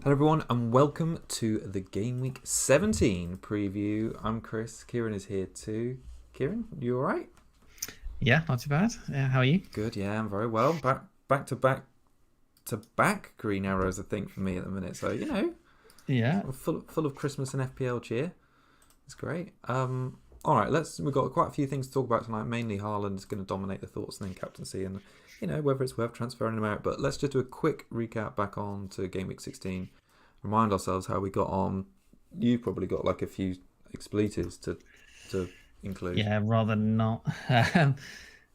Hello everyone and welcome to the Game Week 17 preview. I'm Chris, Kieran is here too. Kieran, you alright? Yeah, not too bad. Yeah, how are you? Good, yeah, I'm very well. Back green arrows I think for me at the minute. So, Yeah. full of Christmas and FPL cheer. It's great. Alright, we've got quite a few things to talk about tonight. Mainly Haaland is going to dominate the thoughts and then captaincy and whether it's worth transferring him out. But let's just do a quick recap back on to Game Week 16. Remind ourselves how we got on. You've probably got like a few expletives to include. Yeah, rather not.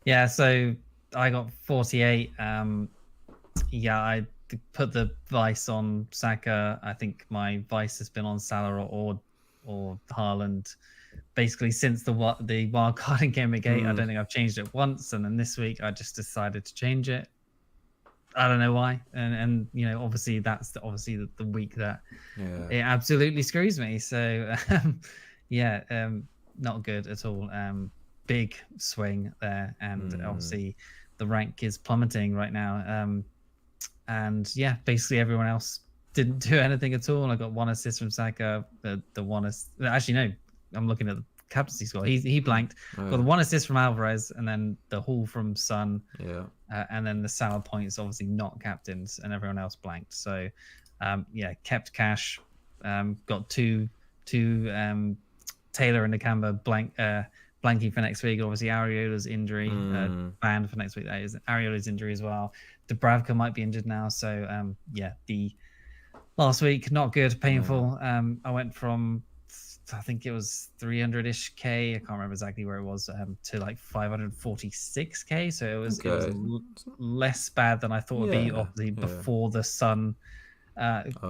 Yeah, so I got 48. Yeah, I put the vice on Saka. I think my vice has been on Salah or Haaland basically since the wild card in Game Week 8. I don't think I've changed it once, and then this week I just decided to change it. I don't know why, and obviously that's the week that it absolutely screws me. So not good at all. Big swing there, and obviously the rank is plummeting right now. And yeah, basically everyone else didn't do anything at all. I got one assist from Saka. Actually no, I'm looking at the captaincy score. He blanked. Got the one assist from Alvarez, and then the haul from Son. Yeah. And then the Salah points obviously not captains, and everyone else blanked. So kept cash. Got two Taylor and Nakamba blanking for next week. Obviously Ariola's injury banned for next week. That is Ariola's injury as well. Dubravka might be injured now. So the last week not good, painful. I went from I think it was 300-ish K. I can't remember exactly where it was to like 546K. So it was less bad than I thought it'd be. Obviously before the Sun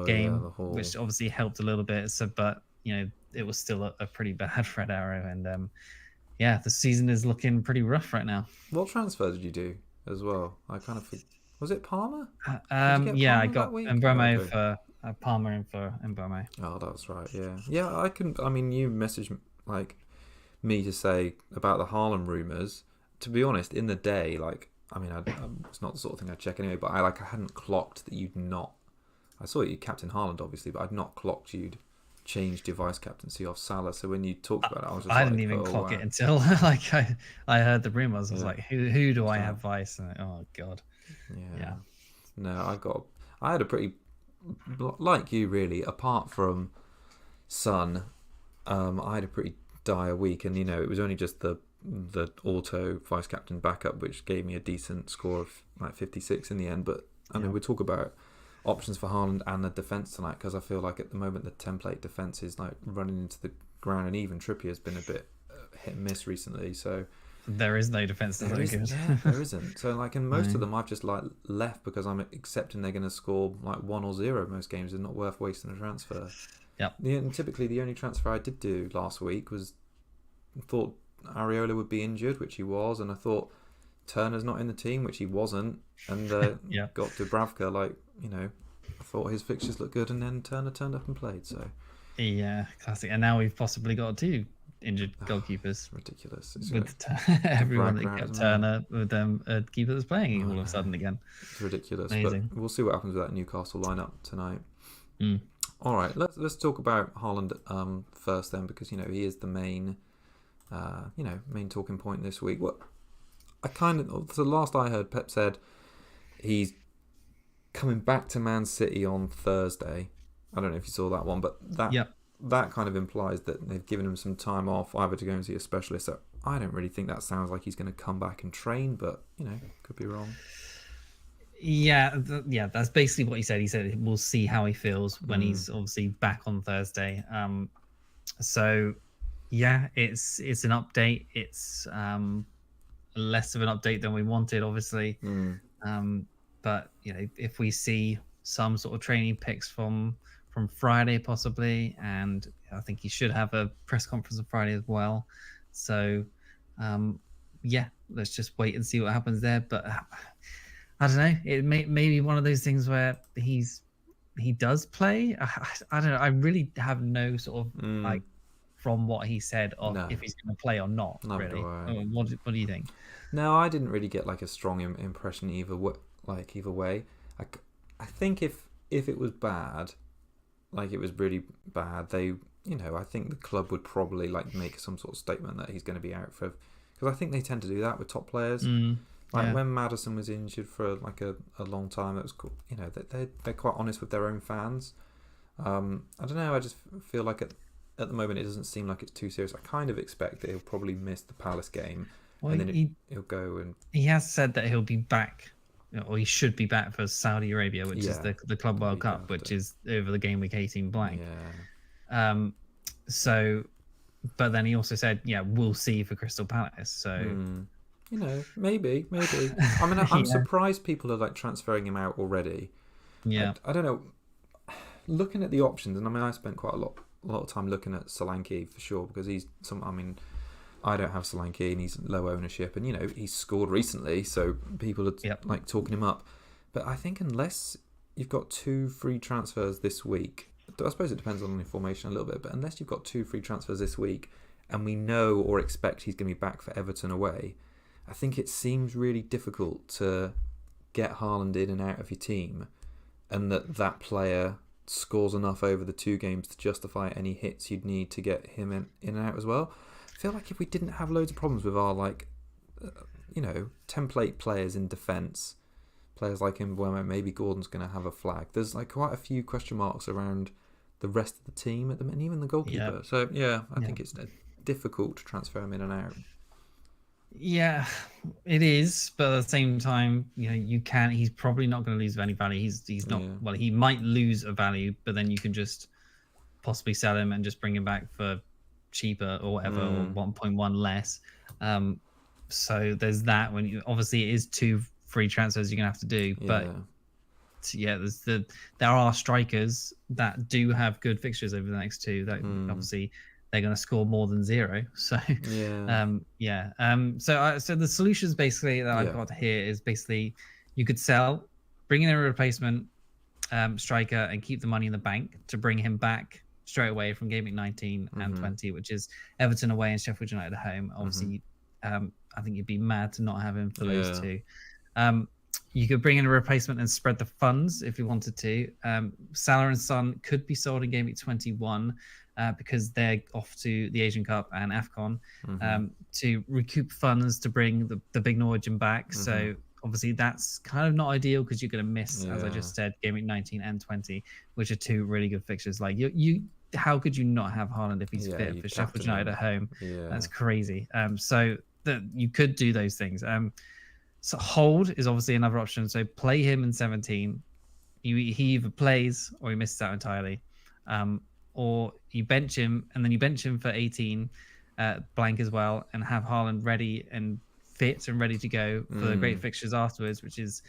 game, which obviously helped a little bit. So, but it was still a pretty bad red arrow, and the season is looking pretty rough right now. What transfer did you do as well? I kind of was it Palmer? I got Mbeumo for Palmer and for Mbeumo. Oh, that's right. Yeah. I couldn't. I mean, you messaged me to say about the Haaland rumours. To be honest, in the day, it's not the sort of thing I check anyway. But I hadn't clocked that you'd not. I saw you captain Haaland, obviously, but I'd not clocked you'd changed your vice captaincy off Salah. So when you talked about it, I was just didn't even clock it until I heard the rumours. I was like, who do I have vice? And oh god. Yeah. No, I had a pretty, like you really, apart from Son, I had a pretty dire week, and it was only just the auto vice captain backup which gave me a decent score of like 56 in the end. But I mean, we talk about options for Haaland and the defence tonight, because I feel like at the moment the template defence is like running into the ground, and even Trippier's been a bit hit and miss recently. So there is no defence that's very good. There isn't. So in most of them I've just left because I'm accepting they're going to score 1 or 0 most games, and not worth wasting a transfer. And typically the only transfer I did do last week was thought Areola would be injured, which he was, and I thought Turner's not in the team, which he wasn't, and got Dubravka. I thought his fixtures looked good, and then Turner turned up and played. So classic. And now we've possibly got 2 injured goalkeepers. Ridiculous. With everyone that kept Turner with a keeper that's playing all of a sudden again. It's ridiculous. Amazing. But we'll see what happens with that Newcastle lineup tonight. All right, let's talk about Haaland first then, because he is the main talking point this week. The last I heard, Pep said he's coming back to Man City on Thursday. I don't know if you saw that one, but that kind of implies that they've given him some time off, either to go and see a specialist. So I don't really think that sounds like he's going to come back and train, but could be wrong. That's basically what he said. He said we'll see how he feels when he's obviously back on Thursday. So it's an update. It's less of an update than we wanted, obviously. But if we see some sort of training pics from Friday possibly, and I think he should have a press conference on Friday as well. So let's just wait and see what happens there. But I don't know, it may be one of those things where he does play. I don't know, I really have no sort of from what he said if he's going to play or not. Really. What do you think? No, I didn't really get a strong impression either way. I think if it was bad, like it was really bad, they, I think the club would probably like make some sort of statement that he's going to be out for, because I think they tend to do that with top players. Like when Maddison was injured for like a long time, it was cool. They're quite honest with their own fans. I don't know. I just feel like at the moment it doesn't seem like it's too serious. I kind of expect that he'll probably miss the Palace game, and then he'll go and. He has said that he'll be back, or he should be back for Saudi Arabia, which is the Club World Cup, which is over the game week 18 blank. Yeah. So, but then he also said, we'll see for Crystal Palace. So. Maybe. I mean, I'm surprised people are like transferring him out already. Yeah. I don't know. Looking at the options, and I mean, I spent quite a lot of time looking at Solanke for sure, because I don't have Solanke and he's low ownership, and he's scored recently, so people are like talking him up. But I think unless you've got 2 free transfers this week, I suppose it depends on the formation a little bit, but unless you've got 2 free transfers this week, and we know or expect he's going to be back for Everton away, I think it seems really difficult to get Haaland in and out of your team, and that player scores enough over the 2 games to justify any hits you'd need to get him in and out as well. I feel like if we didn't have loads of problems with our template players in defence, players like Mbeumo, maybe Gordon's going to have a flag. There's like quite a few question marks around the rest of the team at the minute, and even the goalkeeper. So I think it's difficult to transfer him in and out. Yeah, it is, but at the same time, you can. He's probably not going to lose any value. He's not. Yeah. Well, he might lose a value, but then you can just possibly sell him and just bring him back for cheaper or whatever, or 1.1 less. So there's that. Obviously it is 2 free transfers you're gonna have to do, but there are strikers that do have good fixtures over the next 2. That obviously. They're going to score more than 0. So, so the solutions basically that I've got here is basically you could sell, bring in a replacement striker, and keep the money in the bank to bring him back straight away from game week 19 and 20, which is Everton away and Sheffield United at home. Obviously, I think you'd be mad to not have him for those 2. You could bring in a replacement and spread the funds if you wanted to. Salah and Son could be sold in game week 21. Because they're off to the Asian Cup and AFCON to recoup funds to bring the big Norwegian back. So obviously that's kind of not ideal because you're going to miss, as I just said, game week 19 and 20, which are 2 really good fixtures. Like you, how could you not have Haaland if he's fit for Sheffield United at home? That's crazy. So you could do those things. So hold is obviously another option. So play him in 17. He either plays or he misses out entirely. Or you bench him and then you bench him for 18 blank as well, and have Haaland ready and fit and ready to go for the great fixtures afterwards, which is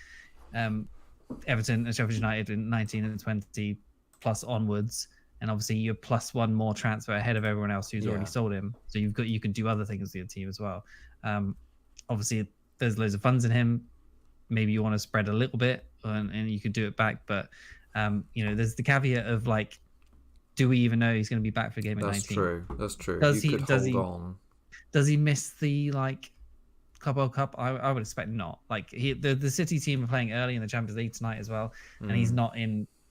Everton and Sheffield United in 19 and 20 plus onwards. And obviously you're plus 1 more transfer ahead of everyone else who's already sold him. So you can do other things with your team as well. Obviously there's loads of funds in him. Maybe you want to spread a little bit and you could do it back. But, there's the caveat of like, do we even know he's going to be back for game at 19? That's true. Does he miss the Club World Cup? I would expect not. Like the City team are playing early in the Champions League tonight as well, and he's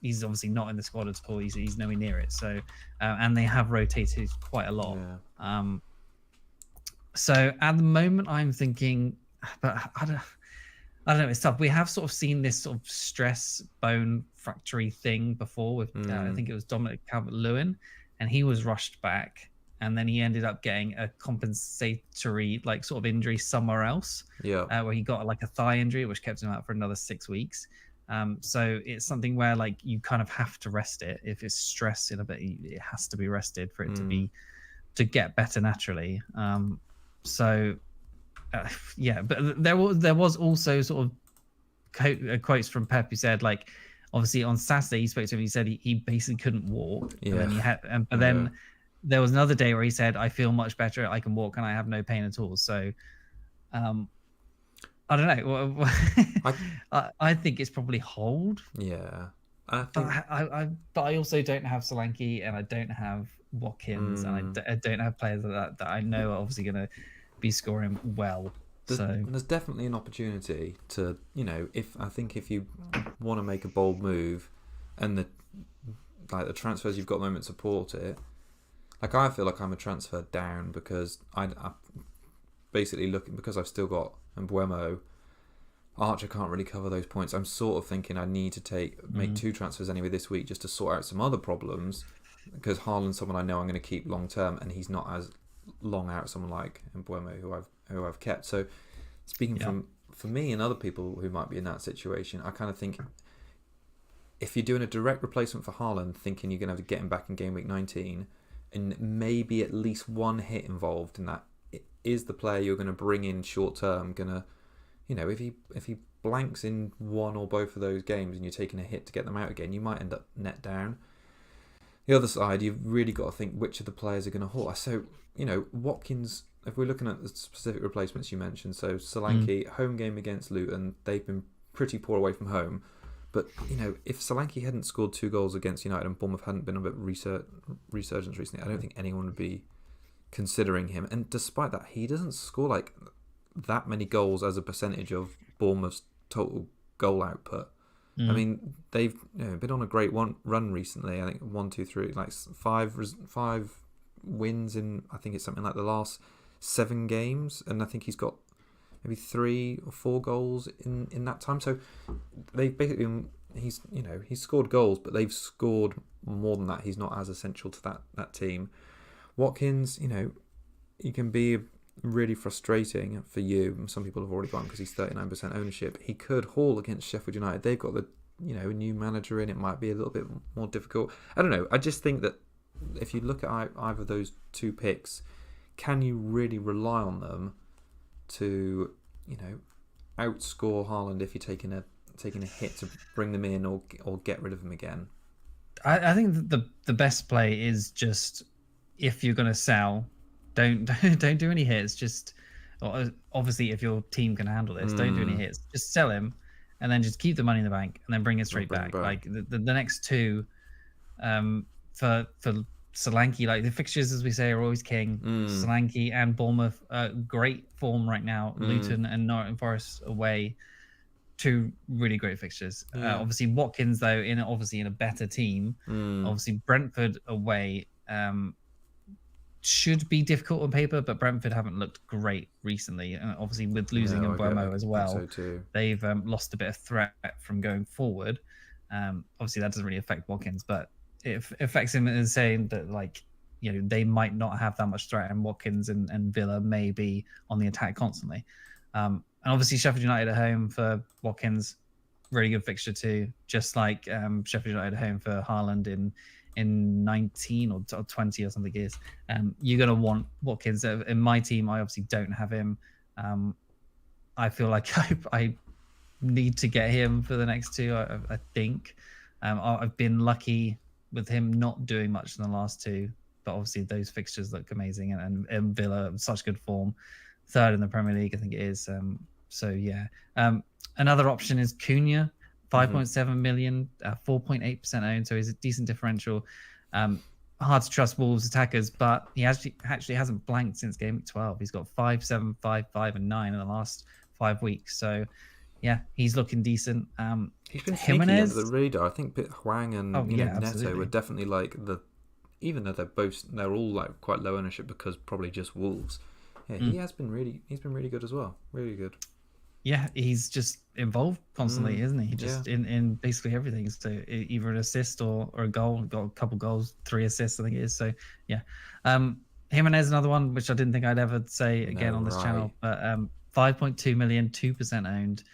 He's obviously not in the squad at all. He's nowhere near it. So, and they have rotated quite a lot. Yeah. So at the moment, I'm thinking, but I don't know. It's tough. We have sort of seen this sort of stress bone fracture thing before with, I think it was Dominic Calvert-Lewin, and he was rushed back, and then he ended up getting a compensatory sort of injury somewhere else. Yeah. Where he got a thigh injury, which kept him out for another 6 weeks. So it's something where you kind of have to rest it. If it's stress in a bit, it has to be rested for it to get better naturally. But there was also sort of quotes from Pep who said obviously on Saturday he spoke to him. He said he basically couldn't walk. Yeah. And then there was another day where he said, "I feel much better. I can walk and I have no pain at all." So, I don't know. I think it's probably hold. Yeah. But I also don't have Solanke and I don't have Watkins and I don't have players that I know are obviously going to be scoring well. There's definitely an opportunity to, if you want to make a bold move and like the transfers you've got at the moment support it. Like I feel like I'm a transfer down because I basically looking because I've still got Mbuemo. Archer can't really cover those points. I'm sort of thinking I need to make 2 transfers anyway this week just to sort out some other problems because Haaland's someone I know I'm going to keep long term and he's not as long out as someone like Mbuemo who I've kept. So speaking for me and other people who might be in that situation, I kind of think if you're doing a direct replacement for Haaland, thinking you're going to have to get him back in game week 19 and maybe at least one hit involved in that, is the player you're going to bring in short term going to, if he blanks in one or both of those games and you're taking a hit to get them out again, you might end up net down. The other side, you've really got to think which of the players are going to haul. So, Watkins, if we're looking at the specific replacements you mentioned, so Solanke, home game against Luton, they've been pretty poor away from home. But, if Solanke hadn't scored 2 goals against United and Bournemouth hadn't been a bit resurgence recently, I don't think anyone would be considering him. And despite that, he doesn't score like that many goals as a percentage of Bournemouth's total goal output. I mean, they've been on a great run recently. I think 1, 2, 3, like 5 wins in, I think it's something like the last 7 games, and I think he's got maybe 3 or 4 goals in that time. So they've basically he's scored goals, but they've scored more than that. He's not as essential to that team. Watkins, he can be really frustrating for you. Some people have already gone because he's 39% ownership. He could haul against Sheffield United. They've got the new manager in. It might be a little bit more difficult. I don't know. I just think that if you look at either of those 2 picks, can you really rely on them to outscore Haaland if you're taking a hit to bring them in or get rid of them again? I think the best play is just, if you're going to sell, don't do any hits. Just obviously, if your team can handle this, don't do any hits. Just sell him, and then just keep the money in the bank, and then bring it straight back. Like the next 2, for Solanke, like the fixtures, as we say, are always king. Solanke and Bournemouth, great form right now. Luton and Norwich Forest away, 2 really great fixtures. Obviously Watkins though, in a better team. Obviously Brentford away. Should be difficult on paper, but Brentford haven't looked great recently. And obviously, with losing Mbuemo as well, they've lost a bit of threat from going forward. Obviously, that doesn't really affect Watkins, but it affects him in saying that, they might not have that much threat, and Watkins and Villa may be on the attack constantly. And obviously, Sheffield United at home for Watkins, really good fixture too. Just like Sheffield United at home for Haaland in 19 or 20 or something is. You're going to want Watkins. In my team, I obviously don't have him. I feel like I need to get him for the next 2, I think. I've been lucky with him not doing much in the last 2, but obviously those fixtures look amazing, and Villa such good form, 3rd in the Premier League, I think it is. So yeah. Another option is Cunha. 5.7 million, 4.8% owned, so he's a decent differential. Hard to trust Wolves attackers, but he actually hasn't blanked since game week 12. He's got 5, 7, 5, 5, and 9 in the last 5 weeks. So yeah, he's looking decent. He's been sneaky under the radar. I think Huang and Neto absolutely. were definitely like even though they're all like quite low ownership because probably just Wolves. Yeah, he's been really good as well. Really good. Yeah, he's just involved constantly, isn't he? Just in basically everything. So either an assist or a goal. Got a couple goals, 3 assists, I think it is. So yeah. Jimenez, another one, which I didn't think I'd ever say again on this channel. But 5.2 million, 2% owned.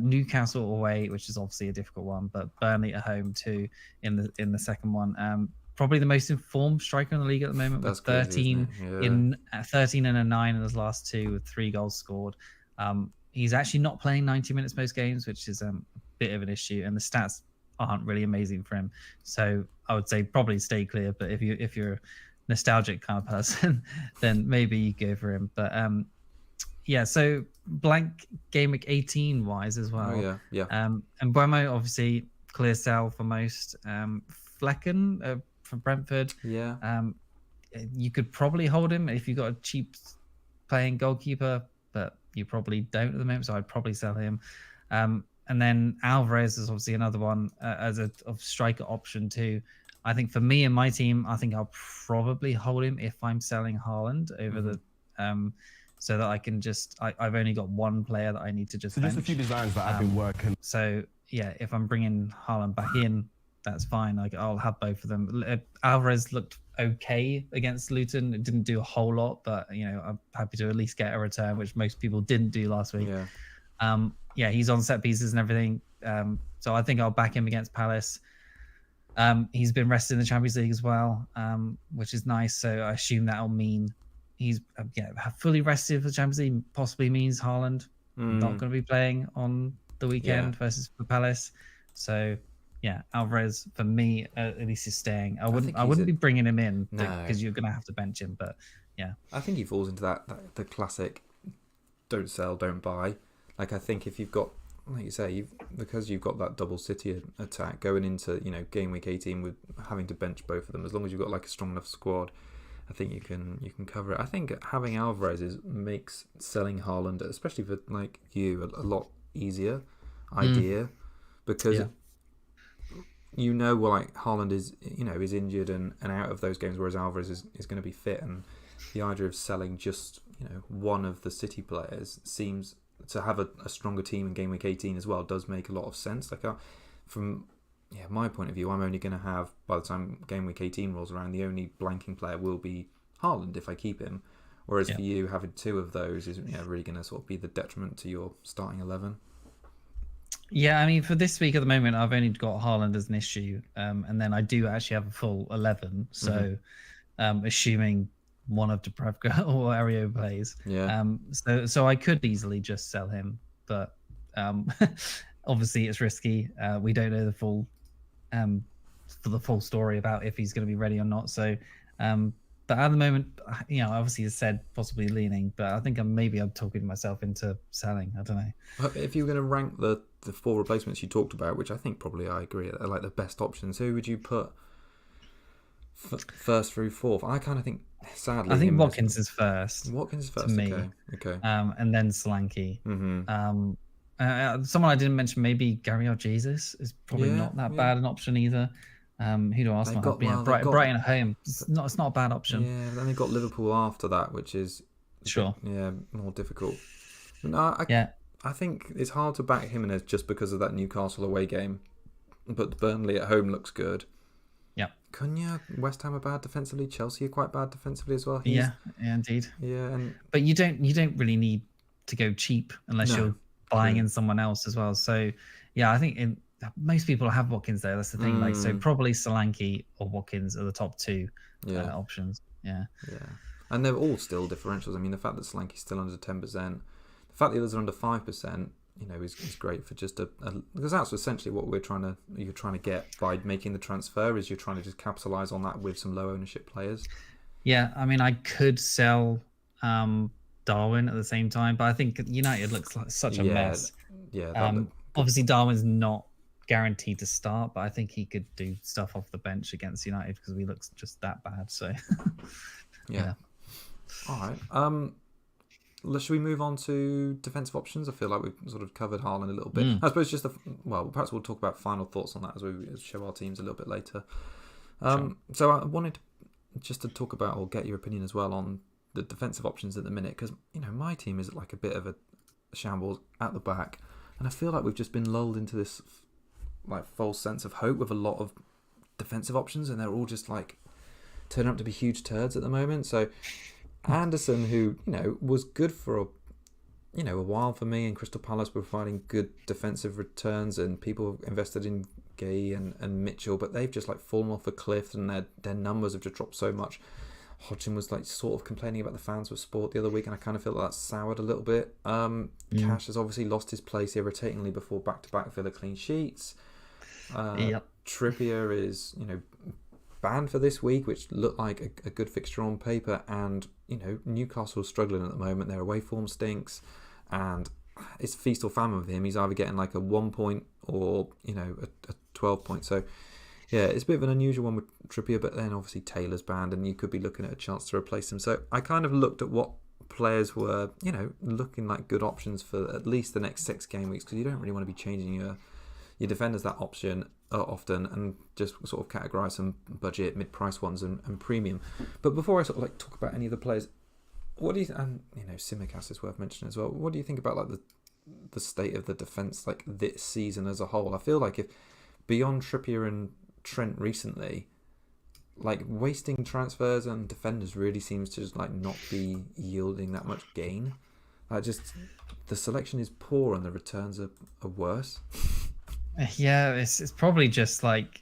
Newcastle away, which is obviously a difficult one, but Burnley at home too in the second one. Probably the most informed striker in the league at the moment. That's with 13 crazy, 13 and a 9 in his last 2 with 3 goals scored. He's actually not playing 90 minutes most games, which is a bit of an issue, and the stats aren't really amazing for him. So I would say probably stay clear. But if you're a nostalgic kind of person, then maybe you go for him. But yeah, so blank game week 18 wise as well. Oh, yeah. And Mbuemo, obviously clear sell for most. Flecken from Brentford. Yeah. You could probably hold him if you got a cheap playing goalkeeper, but you probably don't at the moment, so I'd probably sell him. And then Alvarez is obviously another one as a striker option too. I think for me and my team, I think I'll probably hold him if I'm selling Haaland over the so that I can just I've only got one player that I need to just So bench. just a few designs that I've been working. So yeah, if I'm bringing Haaland back in, that's fine. I'll have both of them. Alvarez looked okay against Luton. It didn't do a whole lot, but I'm happy to at least get a return, which most people didn't do last week. Yeah. He's on set pieces and everything. So I think I'll back him against Palace. He's been rested in the Champions League as well, which is nice. So I assume that'll mean he's fully rested for the Champions League. Possibly means Haaland not going to be playing on the weekend versus for Palace. So yeah, Alvarez for me at least is staying. I wouldn't be bringing him in because you're going to have to bench him. But yeah, I think he falls into that the classic don't sell, don't buy. Like I think if you've got, like you say, because you've got that double City attack going into game week 18 with having to bench both of them, as long as you've got like a strong enough squad, I think you can cover it. I think having Alvarez makes selling Haaland, especially for like you, a lot easier idea because like Haaland is is injured and out of those games, whereas Alvarez is going to be fit, and the idea of selling just one of the City players seems to have a stronger team in game week 18 as well does make a lot of sense. Like from my point of view, I'm only going to have, by the time game week 18 rolls around, the only blanking player will be Haaland if I keep him. Whereas for you, having two of those is really going to sort of be the detriment to your starting 11. Yeah, I mean, for this week at the moment, I've only got Haaland as an issue, and then I do actually have a full 11. So, assuming one of Dubravka or Ario plays, so I could easily just sell him, but obviously it's risky. We don't know the full story about if he's going to be ready or not. So, but at the moment, obviously it's said possibly leaning, but I think I'm talking myself into selling. I don't know. If you were going to rank the four replacements you talked about, which I think probably I agree are like the best options, who would you put first through fourth? I kind of think, sadly, I think Watkins is first. Watkins is first, to me. Okay. And then Solanke. Someone I didn't mention, maybe Gabriel Jesus is probably not that bad an option either. Who do Arsenal have? Brighton at home. It's not a bad option. Yeah, then they've got Liverpool after that, which is more difficult. I think it's hard to back Jimenez just because of that Newcastle away game, but Burnley at home looks good. Yeah. Cunha, West Ham are bad defensively. Chelsea are quite bad defensively as well. Yeah, indeed. Yeah, but you don't really need to go cheap unless you're buying in someone else as well. So yeah, I think most people have Watkins there. That's the thing. So probably Solanke or Watkins are the top two options. Yeah. And they're all still differentials. I mean, the fact that Solanke's still under 10%, the fact the others are under 5%, is great for just because that's essentially what you're trying to get by making the transfer, is you're trying to just capitalise on that with some low ownership players. Yeah, I mean, I could sell Darwin at the same time, but I think United looks like such a mess. Yeah. Obviously, Darwin's not guaranteed to start, but I think he could do stuff off the bench against United because he looks just that bad. So, yeah. All right. Should we move on to defensive options? I feel like we've sort of covered Haaland a little bit. I suppose perhaps we'll talk about final thoughts on that as we show our teams a little bit later. So I wanted just to talk about or get your opinion as well on the defensive options at the minute, because my team is like a bit of a shambles at the back, and I feel like we've just been lulled into this like false sense of hope with a lot of defensive options, and they're all just like turning up to be huge turds at the moment. So Anderson, who was good for a while for me, and Crystal Palace were providing good defensive returns, and people invested in Gay and Mitchell, but they've just like fallen off a cliff, and their numbers have just dropped so much. Hodgson was like sort of complaining about the fans with Sport the other week, and I kind of feel like that's soured a little bit. Cash has obviously lost his place irritatingly before back-to-back Villa clean sheets. Trippier is banned for this week, which looked like a good fixture on paper, and Newcastle's struggling at the moment. Their away form stinks, and it's feast or famine with him. He's either getting like a 1 point or a 12 point. So yeah, it's a bit of an unusual one with Trippier, but then obviously Taylor's banned, and you could be looking at a chance to replace him. So I kind of looked at what players were looking like good options for at least the next 6 game weeks, because you don't really want to be changing your your defenders that option often, and just sort of categorise some budget, mid-price ones, and premium. But before I sort of like talk about any of the players, what do you and Tsimikas is worth mentioning as well. What do you think about like the state of the defence like this season as a whole? I feel like if beyond Trippier and Trent recently, like wasting transfers and defenders really seems to just like not be yielding that much gain. Like just the selection is poor and the returns are worse. Yeah, it's probably just like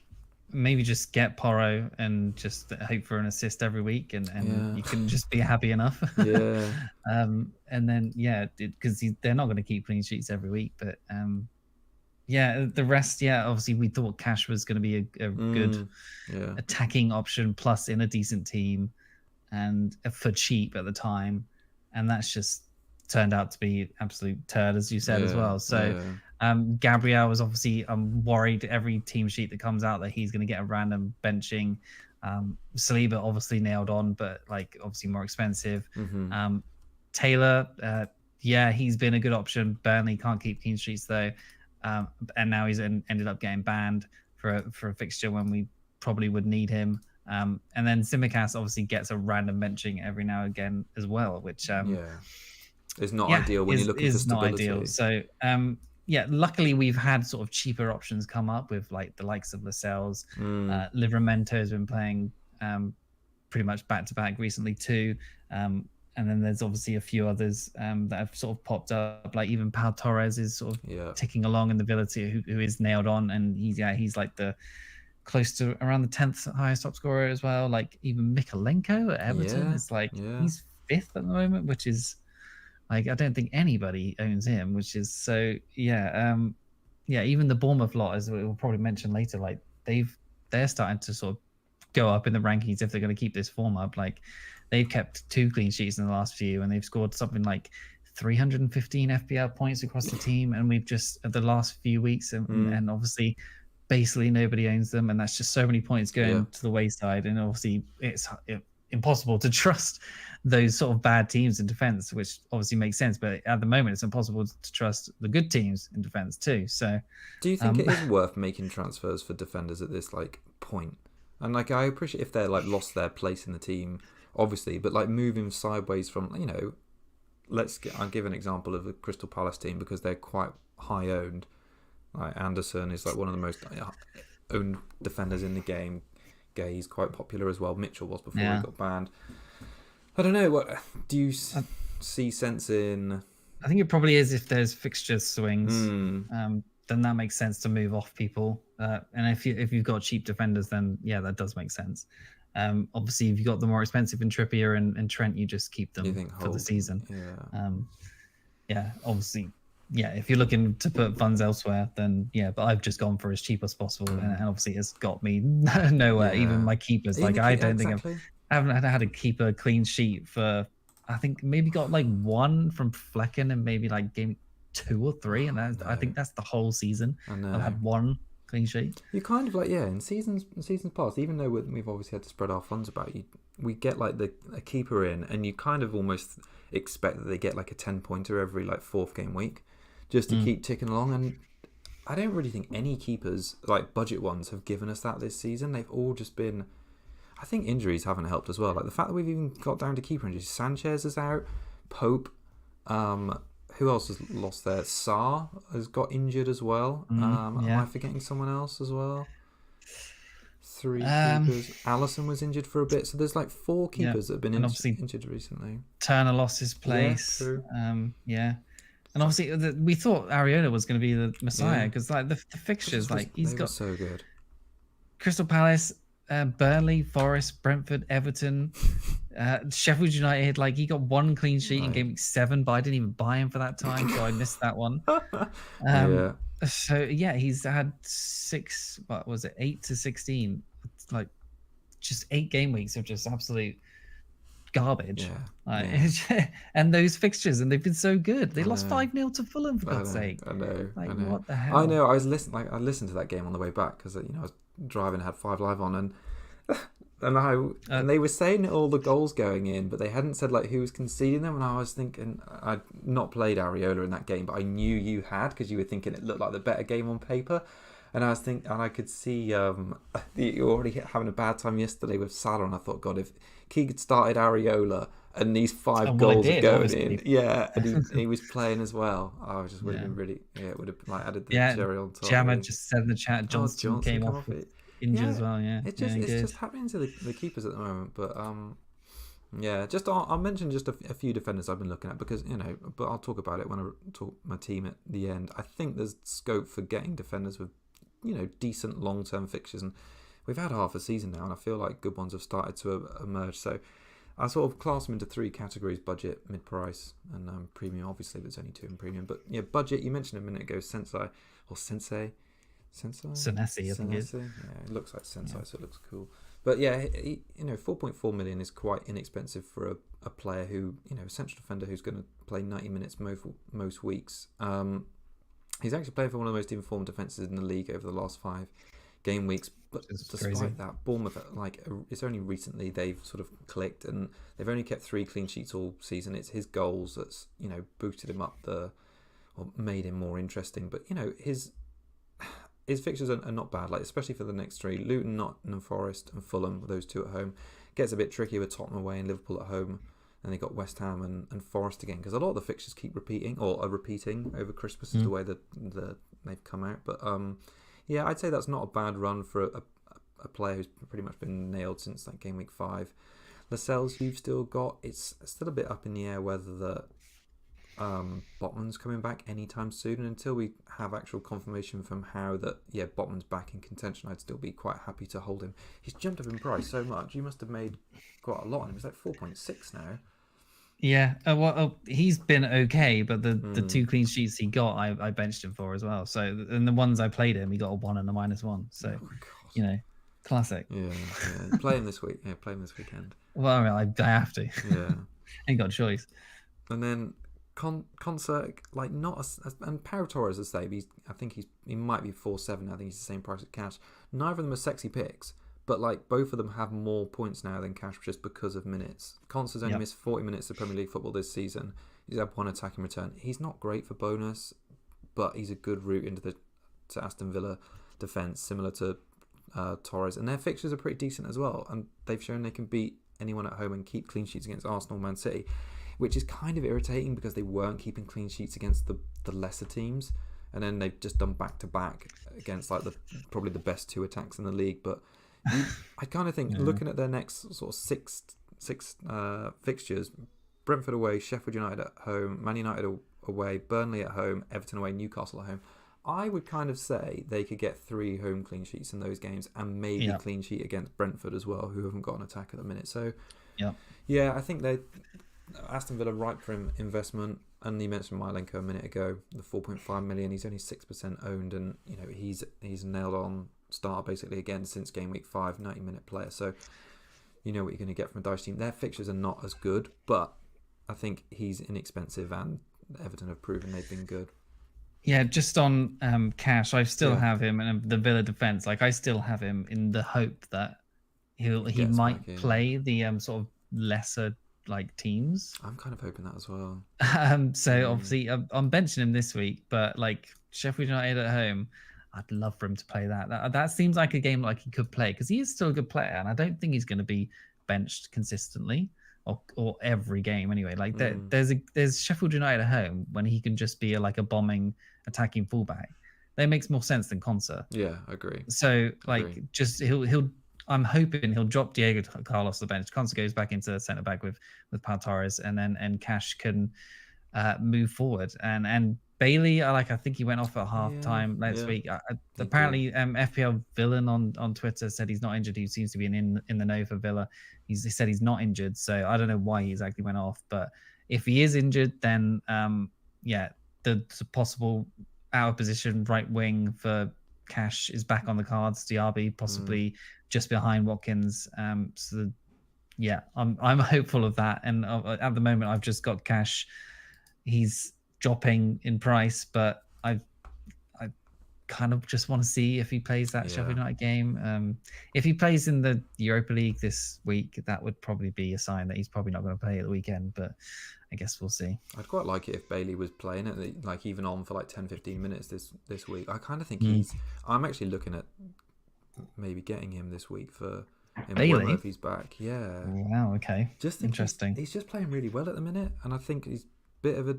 maybe just get Porro and just hope for an assist every week, and you can just be happy enough. Yeah. And then because they're not going to keep clean sheets every week, but the rest, obviously we thought Cash was going to be a good attacking option, plus in a decent team, and for cheap at the time, and that's just turned out to be absolute turd, as you said as well. So Gabriel was obviously worried every team sheet that comes out that he's going to get a random benching. Saliba obviously nailed on, but like obviously more expensive. Taylor, he's been a good option. Burnley can't keep clean sheets though. And now he's ended up getting banned for a fixture when we probably would need him. And then Tsimikas obviously gets a random benching every now and again as well, which it's not ideal when you're looking for stability. Not ideal. So luckily we've had sort of cheaper options come up with like the likes of Lascelles. Livramento has been playing pretty much back to back recently too. And then there's obviously a few others that have sort of popped up, like even Pau Torres is sort of ticking along in the Villa too, who is nailed on, and he's like the close to around the 10th highest top scorer as well. Like even Mikalenko at Everton is like he's 5th at the moment, which is like I don't think anybody owns him, which is so even the Bournemouth lot, as we'll probably mention later, like they're starting to sort of go up in the rankings if they're going to keep this form up. Like they've kept 2 clean sheets in the last few, and they've scored something like 315 FPL points across the team. And we've just the last few weeks, and obviously, basically nobody owns them, and that's just so many points going to the wayside. And obviously, it's impossible to trust those sort of bad teams in defense, which obviously makes sense. But at the moment, it's impossible to trust the good teams in defense too. So, do you think it is worth making transfers for defenders at this like point? And like I appreciate if they're like lost their place in the team, obviously, but like moving sideways from, I'll give an example of the Crystal Palace team because they're quite high owned. Like Anderson is like one of the most owned defenders in the game. Gay's quite popular as well. Mitchell was before he got banned. I don't know. What do you see sense in? I think it probably is if there's fixture swings. Then that makes sense to move off people. And if you've got cheap defenders, then that does make sense. Obviously, if you've got the more expensive in Trippier and Trent, you just keep them for the season. Obviously, if you're looking to put funds elsewhere, then but I've just gone for as cheap as possible, and obviously it's got me nowhere. Even my keepers, I don't think I haven't had a keeper clean sheet for, I think maybe got like 1 from Flecken and maybe like game 2 or 3, and I think that's the whole season. I've had 1 clean sheet. You kind of like in seasons past, even though we've obviously had to spread our funds about, we get like a keeper in, and you kind of almost expect that they get like a 10-pointer every like 4th game week, just to keep ticking along. And I don't really think any keepers, like budget ones, have given us that this season. They've all just been, I think injuries haven't helped as well. Like the fact that we've even got down to keeper injuries. Sanchez is out, Pope, who else has lost there? Sarr has got injured as well. Am I forgetting someone else as well? 3 keepers. Allison was injured for a bit. So there's like 4 keepers that have been injured recently. Turner lost his place. And obviously we thought Areola was going to be the Messiah because like the fixtures, he's got so good. Crystal Palace, Burnley, Forest, Brentford, Everton, Sheffield United. Like he got 1 clean sheet in game week 7, but I didn't even buy him for that time, so I missed that one. So he's had 6. What was it? 8 to 16. It's like just 8 game weeks of just absolute garbage. And those fixtures, and they've been so good. They lost 5-0 to Fulham, for God's sake. I know. What the hell? I know. I listened to that game on the way back because I was driving, had 5 Live on, and And they were saying all the goals going in, but they hadn't said like who was conceding them. And I was thinking, I'd not played Areola in that game, but I knew you had because you were thinking it looked like the better game on paper. And I was thinking, and I could see you were already having a bad time yesterday with Salah, and I thought, God, if Keegan started Areola and these 5 goals are going in, and he was playing as well, I just would have been really, it would have like added the cherry on top. Jammer just said in the chat, Johnson came off it. Injured as well, it's just happening to the keepers at the moment. But I'll mention just a few defenders I've been looking at because but I'll talk about it when I talk my team at the end. I think there's scope for getting defenders with decent long-term fixtures, and we've had half a season now, and I feel like good ones have started to emerge. So I sort of class them into 3 categories: budget, mid-price, and premium. Obviously, there's only 2 in premium, but budget. You mentioned a minute ago, Sensei. Senesi, I think it is. Yeah, it looks like Sensei, so it looks cool. But 4.4 million is quite inexpensive for a player who, a central defender who's going to play 90 minutes most weeks. He's actually playing for one of the most informed defences in the league over the last 5 game weeks. But despite that, Bournemouth, it's only recently they've sort of clicked, and they've only kept 3 clean sheets all season. It's his goals that's boosted him up or made him more interesting. But his fixtures are not bad, like especially for the next 3: Luton, Nottingham Forest, and Fulham. Those 2 at home. Gets a bit tricky with Tottenham away and Liverpool at home. And they got West Ham and Forest again, because a lot of the fixtures keep repeating or are repeating over Christmas is the way that they've come out. But I'd say that's not a bad run for a player who's pretty much been nailed since that game week 5. Lascelles you've still got. It's still a bit up in the air whether the Botman's coming back anytime soon, and until we have actual confirmation from how that Botman's back in contention, I'd still be quite happy to hold him. He's jumped up in price so much. You must have made quite a lot, and it was like 4.6 now. Yeah, he's been okay, but the 2 clean sheets he got, I benched him for as well. So, and the ones I played him, he got a 1 and a -1. So, classic. Yeah. Play him this week. Yeah, play him this weekend. Well, I have to. Yeah, ain't got a choice. And then Concert, like not and Pau Torres is safe. I think he might be 4.7. I think he's the same price as Cash. Neither of them are sexy picks, but like both of them have more points now than Cash just because of minutes. Concert's only missed 40 minutes of Premier League football this season. He's had 1 attacking return. He's not great for bonus, but he's a good route into to Aston Villa defence, similar to Torres, and their fixtures are pretty decent as well. And they've shown they can beat anyone at home and keep clean sheets against Arsenal, Man City, which is kind of irritating because they weren't keeping clean sheets against the lesser teams, and then they've just done back-to-back against like probably the best 2 attacks in the league. But I kind of think looking at their next sort of six fixtures: Brentford away, Sheffield United at home, Man United away, Burnley at home, Everton away, Newcastle at home, I would kind of say they could get 3 home clean sheets in those games, and maybe a clean sheet against Brentford as well, who haven't got an attack at the minute. So I think Aston Villa ripe for investment. And you mentioned Mylenko a minute ago, the 4.5 million. He's only 6% owned, and he's nailed on starter basically again since game week 5, 90-minute player. So you know what you're going to get from a Dyche team. Their fixtures are not as good, but I think he's inexpensive, and Everton have proven they've been good. Yeah, just on Cash, I still have him in the Villa defence. Like, I still have him in the hope that he might play the sort of lesser teams. I'm kind of hoping that as well. So obviously I'm benching him this week, but like Sheffield United at home, I'd love for him to play that. That seems like a game he could play, because he is still a good player, and I don't think he's going to be benched consistently or every game anyway. Like there's Sheffield United at home when he can just be a bombing attacking fullback. That makes more sense than Concert. Yeah, I agree. So just he'll I'm hoping he'll drop Diego Carlos to the bench. Concert goes back into centre back with Pau Torres, and Cash can move forward. And Bailey, I think he went off at half time last week. Apparently, FPL Villain on Twitter said he's not injured. He seems to be in the know for Villa. He said he's not injured, so I don't know why he exactly went off. But if he is injured, then the possible out of position right wing for Cash is back on the cards. Diaby possibly just behind Watkins. I'm hopeful of that. And at the moment, I've just got Cash. He's dropping in price, but I've kind of just want to see if he plays that Sheffield United game. If he plays in the Europa League this week, that would probably be a sign that he's probably not going to play at the weekend, but I guess we'll see. I'd quite like it if Bailey was playing it, like even on for like 10-15 minutes this week. I kind of think I'm actually looking at maybe getting him this week for Bailey if he's back. Yeah. Wow. Okay. Just interesting. He's just playing really well at the minute, and I think he's a bit of a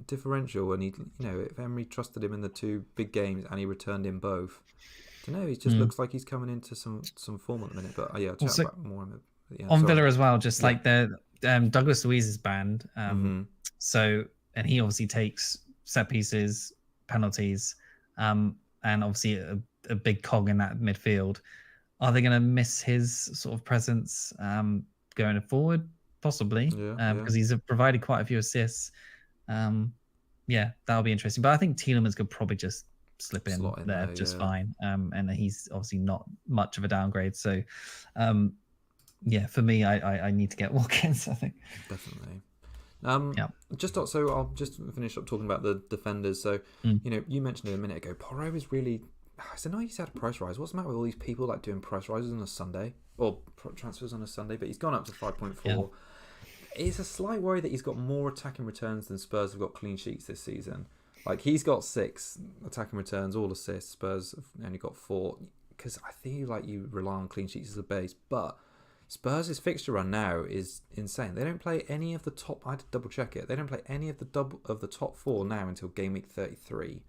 differential. And if Emery trusted him in the 2 big games and he returned in both, I don't know. He just looks like he's coming into some form at the minute. But I'll chat about more. On Villa as well, just like the Douglas Luiz is banned. So, and he obviously takes set pieces, penalties, and obviously a big cog in that midfield. Are they going to miss his sort of presence going forward? Possibly, because he's provided quite a few assists. That'll be interesting. But I think Tielemans could probably just slip in there just fine. And he's obviously not much of a downgrade. So, for me, I need to get Watkins, I think. Definitely. So I'll just finish up talking about the defenders. So, you mentioned it a minute ago. Porro is really... I know he's had a price rise. What's the matter with all these people like doing price rises on a Sunday or transfers on a Sunday? But he's gone up to 5.4. Yeah. It's a slight worry that he's got more attacking returns than Spurs have got clean sheets this season. Like he's got 6 attacking returns, all assists. Spurs have only got 4. Because I feel like you rely on clean sheets as a base, but Spurs' fixture run now is insane. They don't play any of the top. I had to double check it. They don't play any of the top 4 now until game week 33.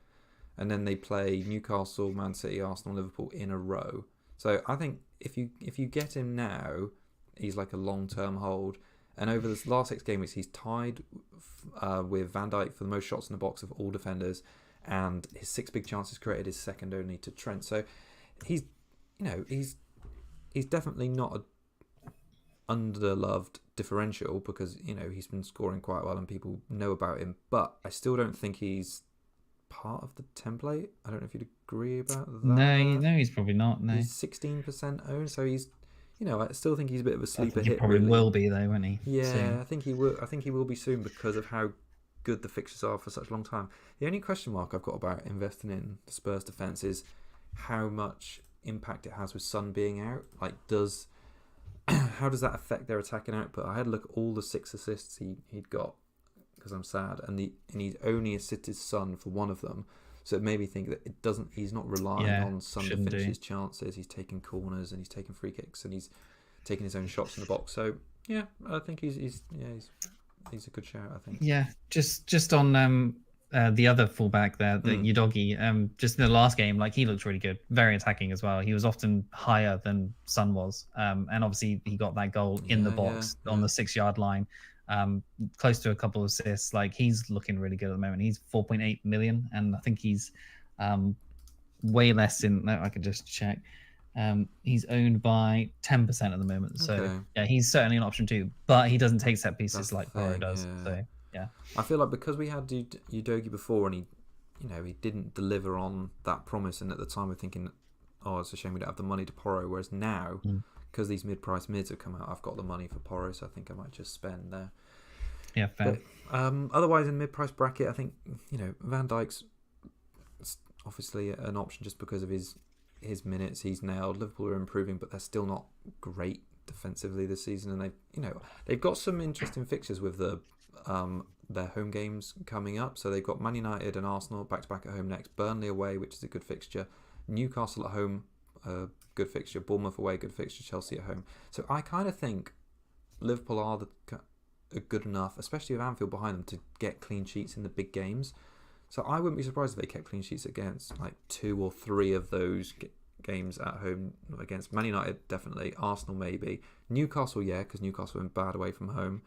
And then they play Newcastle, Man City, Arsenal, Liverpool in a row. So I think if you get him now, he's like a long-term hold. And over the last 6 game weeks, he's tied with Van Dijk for the most shots in the box of all defenders, and his 6 big chances created is second only to Trent. So he's definitely not a underloved differential because he's been scoring quite well and people know about him. But I still don't think he's part of the template. I don't know if you'd agree about that. No, he's probably not. No, he's 16% owned, so he's, I still think he's a bit of a sleeper hit. He probably will be though, won't he? Yeah, soon. I think he will. I think he will be soon because of how good the fixtures are for such a long time. The only question mark I've got about investing in the Spurs defense is how much impact it has with Son being out. Like, how does that affect their attacking output? I had a look at all the 6 assists he'd got. Because I'm sad, and he's only assisted Son for 1 of them, so it made me think that he's not relying on Son to finish his chances. He's taking corners and he's taking free kicks and he's taking his own shots in the box. So I think he's a good shout. I think. Yeah, just on the other fullback there, the Udogie. Just in the last game, like he looked really good, very attacking as well. He was often higher than Son was, and obviously he got that goal in the box on the 6-yard line. Close to a couple of assists. Like he's looking really good at the moment. He's 4.8 million, and I think he's way less in. No, I could just check. He's owned by 10% at the moment. So he's certainly an option too. But he doesn't take set pieces like Porro does. Yeah. So I feel like because we had Udogie before, and he didn't deliver on that promise, and at the time we're thinking, oh, it's a shame we don't have the money to Porro. Whereas now. Because these mid-price mids have come out, I've got the money for Porro, so I think I might just spend there. Yeah, fair. But, otherwise, in mid-price bracket, I think Van Dijk's obviously an option just because of his minutes. He's nailed. Liverpool are improving, but they're still not great defensively this season, and they've got some interesting fixtures with their home games coming up. So they've got Man United and Arsenal back-to-back at home next. Burnley away, which is a good fixture. Newcastle at home. Good fixture. Bournemouth away, good fixture. Chelsea at home. So I kind of think Liverpool are good enough, especially with Anfield behind them, to get clean sheets in the big games. So I wouldn't be surprised if they kept clean sheets against like 2 or 3 of those games at home. Against Man United, definitely. Arsenal, maybe. Newcastle, because Newcastle went bad away from home.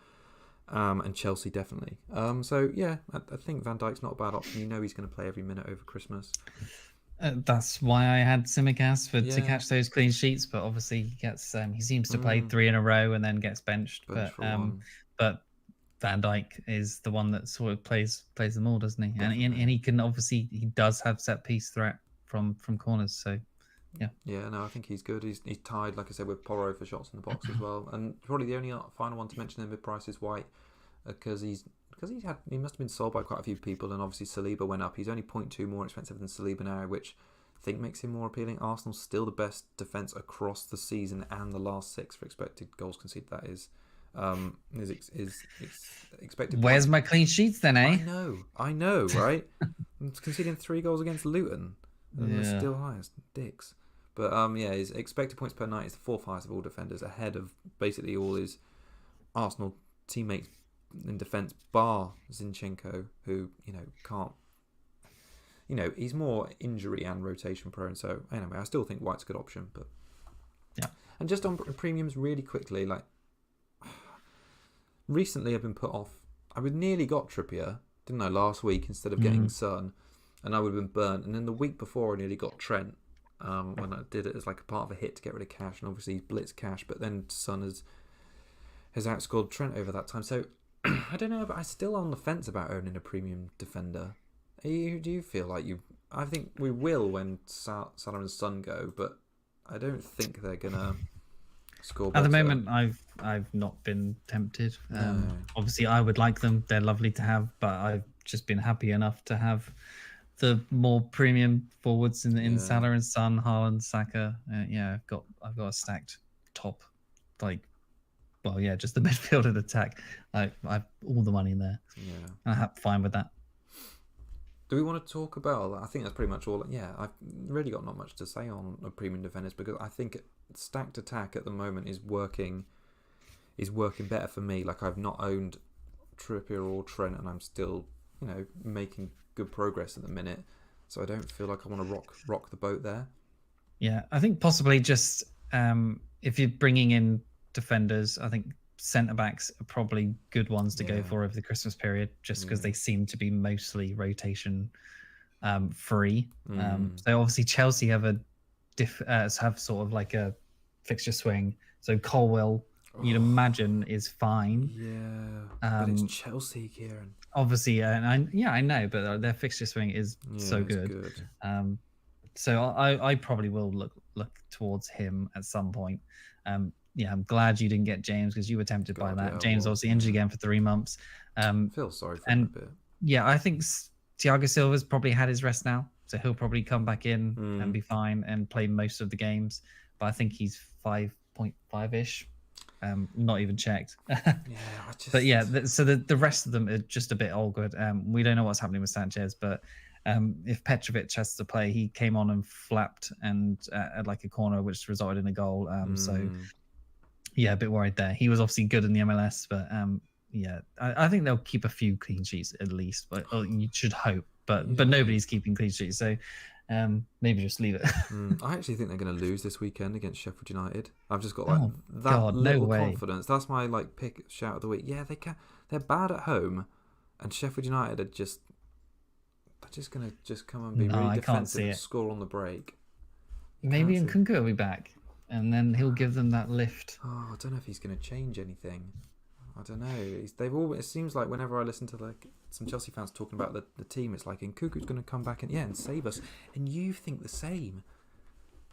And Chelsea, definitely. I think Van Dijk's not a bad option. He's going to play every minute over Christmas. That's why I had Tsimikas to catch those clean sheets, but obviously he seems to play 3 in a row and then gets benched. But Van Dijk is the one that sort of plays them all, doesn't he? And he can obviously he does have set piece threat from corners. So I think he's good. He's tied, like I said, with Porro for shots in the box as well. And probably the only final one to mention in mid price is White, because he must have been sold by quite a few people, and obviously Saliba went up. He's only 0.2 more expensive than Saliba now, which think makes him more appealing. Arsenal's still the best defence across the season and the last 6 for expected goals conceded. That is expected. Where's my clean sheets then, eh? I know, right? I'm conceding 3 goals against Luton, and they're still highest. Dicks. But his expected points per night is the 4th highest of all defenders, ahead of basically all his Arsenal teammates in defence, bar Zinchenko, who can't. He's more injury and rotation prone. So anyway, I still think White's a good option. But yeah, and just on premiums really quickly, like recently I've been put off. I would nearly got Trippier, didn't I, last week instead of getting Son, and I would have been burnt. And then the week before I nearly got Trent. When I did it as like a part of a hit to get rid of cash, and obviously he's blitzed cash, but then Son has outscored Trent over that time. So I don't know, but I'm still on the fence about owning a premium defender. Do you feel like you? I think we will when Salah and Son go, but I don't think they're gonna score better. At the moment, I've not been tempted. No. Obviously, I would like them; they're lovely to have, but I've just been happy enough to have the more premium forwards in Salah and Son, Haaland, Saka. I've got a stacked top, just the midfield and attack. I've all the money in there. Yeah, I'm fine with that. Do we want to talk about? I think that's pretty much all. Yeah, I've really got not much to say on premium defenders because I think stacked attack at the moment is working better for me. Like I've not owned Trippier or Trent, and I'm still making good progress at the minute, so I don't feel like I want to rock the boat there. Yeah, I think possibly just if you're bringing in defenders, I think centre backs are probably good ones to go for over the Christmas period, just because they seem to be mostly rotation free. So obviously Chelsea have have sort of like a fixture swing. So Colwell, you'd imagine, is fine. Yeah, but it's Chelsea, Kieran. Obviously, I know, but their fixture swing is so good. So I probably will look towards him at some point. I'm glad you didn't get James because you were tempted by that. Yeah, James obviously injured again for 3 months. Feel sorry for him a bit. Yeah, I think Thiago Silva's probably had his rest now, so he'll probably come back in and be fine and play most of the games. But I think he's 5.5-ish. Not even checked. But yeah, so the rest of them are just a bit all good. We don't know what's happening with Sanchez, but if Petrovic has to play, he came on and flapped and at like a corner, which resulted in a goal. So yeah, a bit worried there. He was obviously good in the MLS, but I think they'll keep a few clean sheets at least. But you should hope. But nobody's keeping clean sheets, so maybe just leave it. I actually think they're going to lose this weekend against Sheffield United. I've just got little confidence. That's my shout of the week. Yeah, they can. They're bad at home, and Sheffield United are just going to come and be really defensive and score on the break. Maybe Nkunku will be back, and then he'll give them that lift. Oh, I don't know if he's going to change anything. I don't know. It seems like whenever I listen to some Chelsea fans talking about the team, it's like Nkunku's going to come back and save us, and you think the same,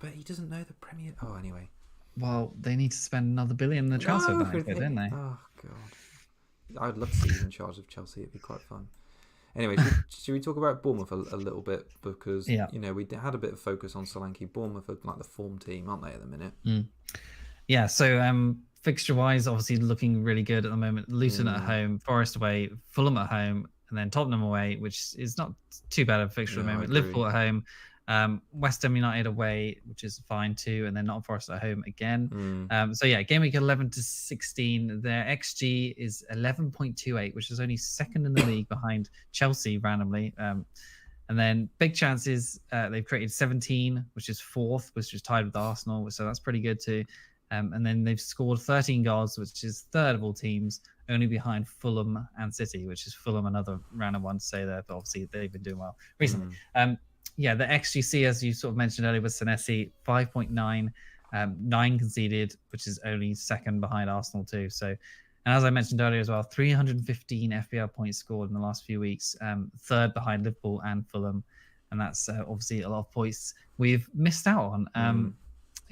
but he doesn't know the Premier. Oh, anyway. Well, they need to spend another $1 billion in the transfer market, don't they? Oh God, I'd love to see him in charge of Chelsea. It'd be quite fun. Anyway, should we talk about Bournemouth a little bit because we had a bit of focus on Solanke. Bournemouth are like the form team, aren't they, at the minute? Yeah. So fixture-wise, obviously looking really good at the moment. Luton at home, Forest away, Fulham at home, and then Tottenham away, which is not too bad of a fixture at the moment. Liverpool at home, West Ham United away, which is fine too, and then Nottingham Forest at home again. Game week 11 to 16, their XG is 11.28, which is only second in the league behind Chelsea randomly. And then big chances, they've created 17, which is fourth, which is tied with Arsenal, so that's pretty good too. And then they've scored 13 goals, which is third of all teams, only behind Fulham and City, which is Fulham another random one to say there, but obviously they've been doing well recently. The XGC, as you sort of mentioned earlier, with Senesi, 5.9, 9 conceded, which is only second behind Arsenal too. So, and as I mentioned earlier as well, 315 FPL points scored in the last few weeks, third behind Liverpool and Fulham, and that's obviously a lot of points we've missed out on.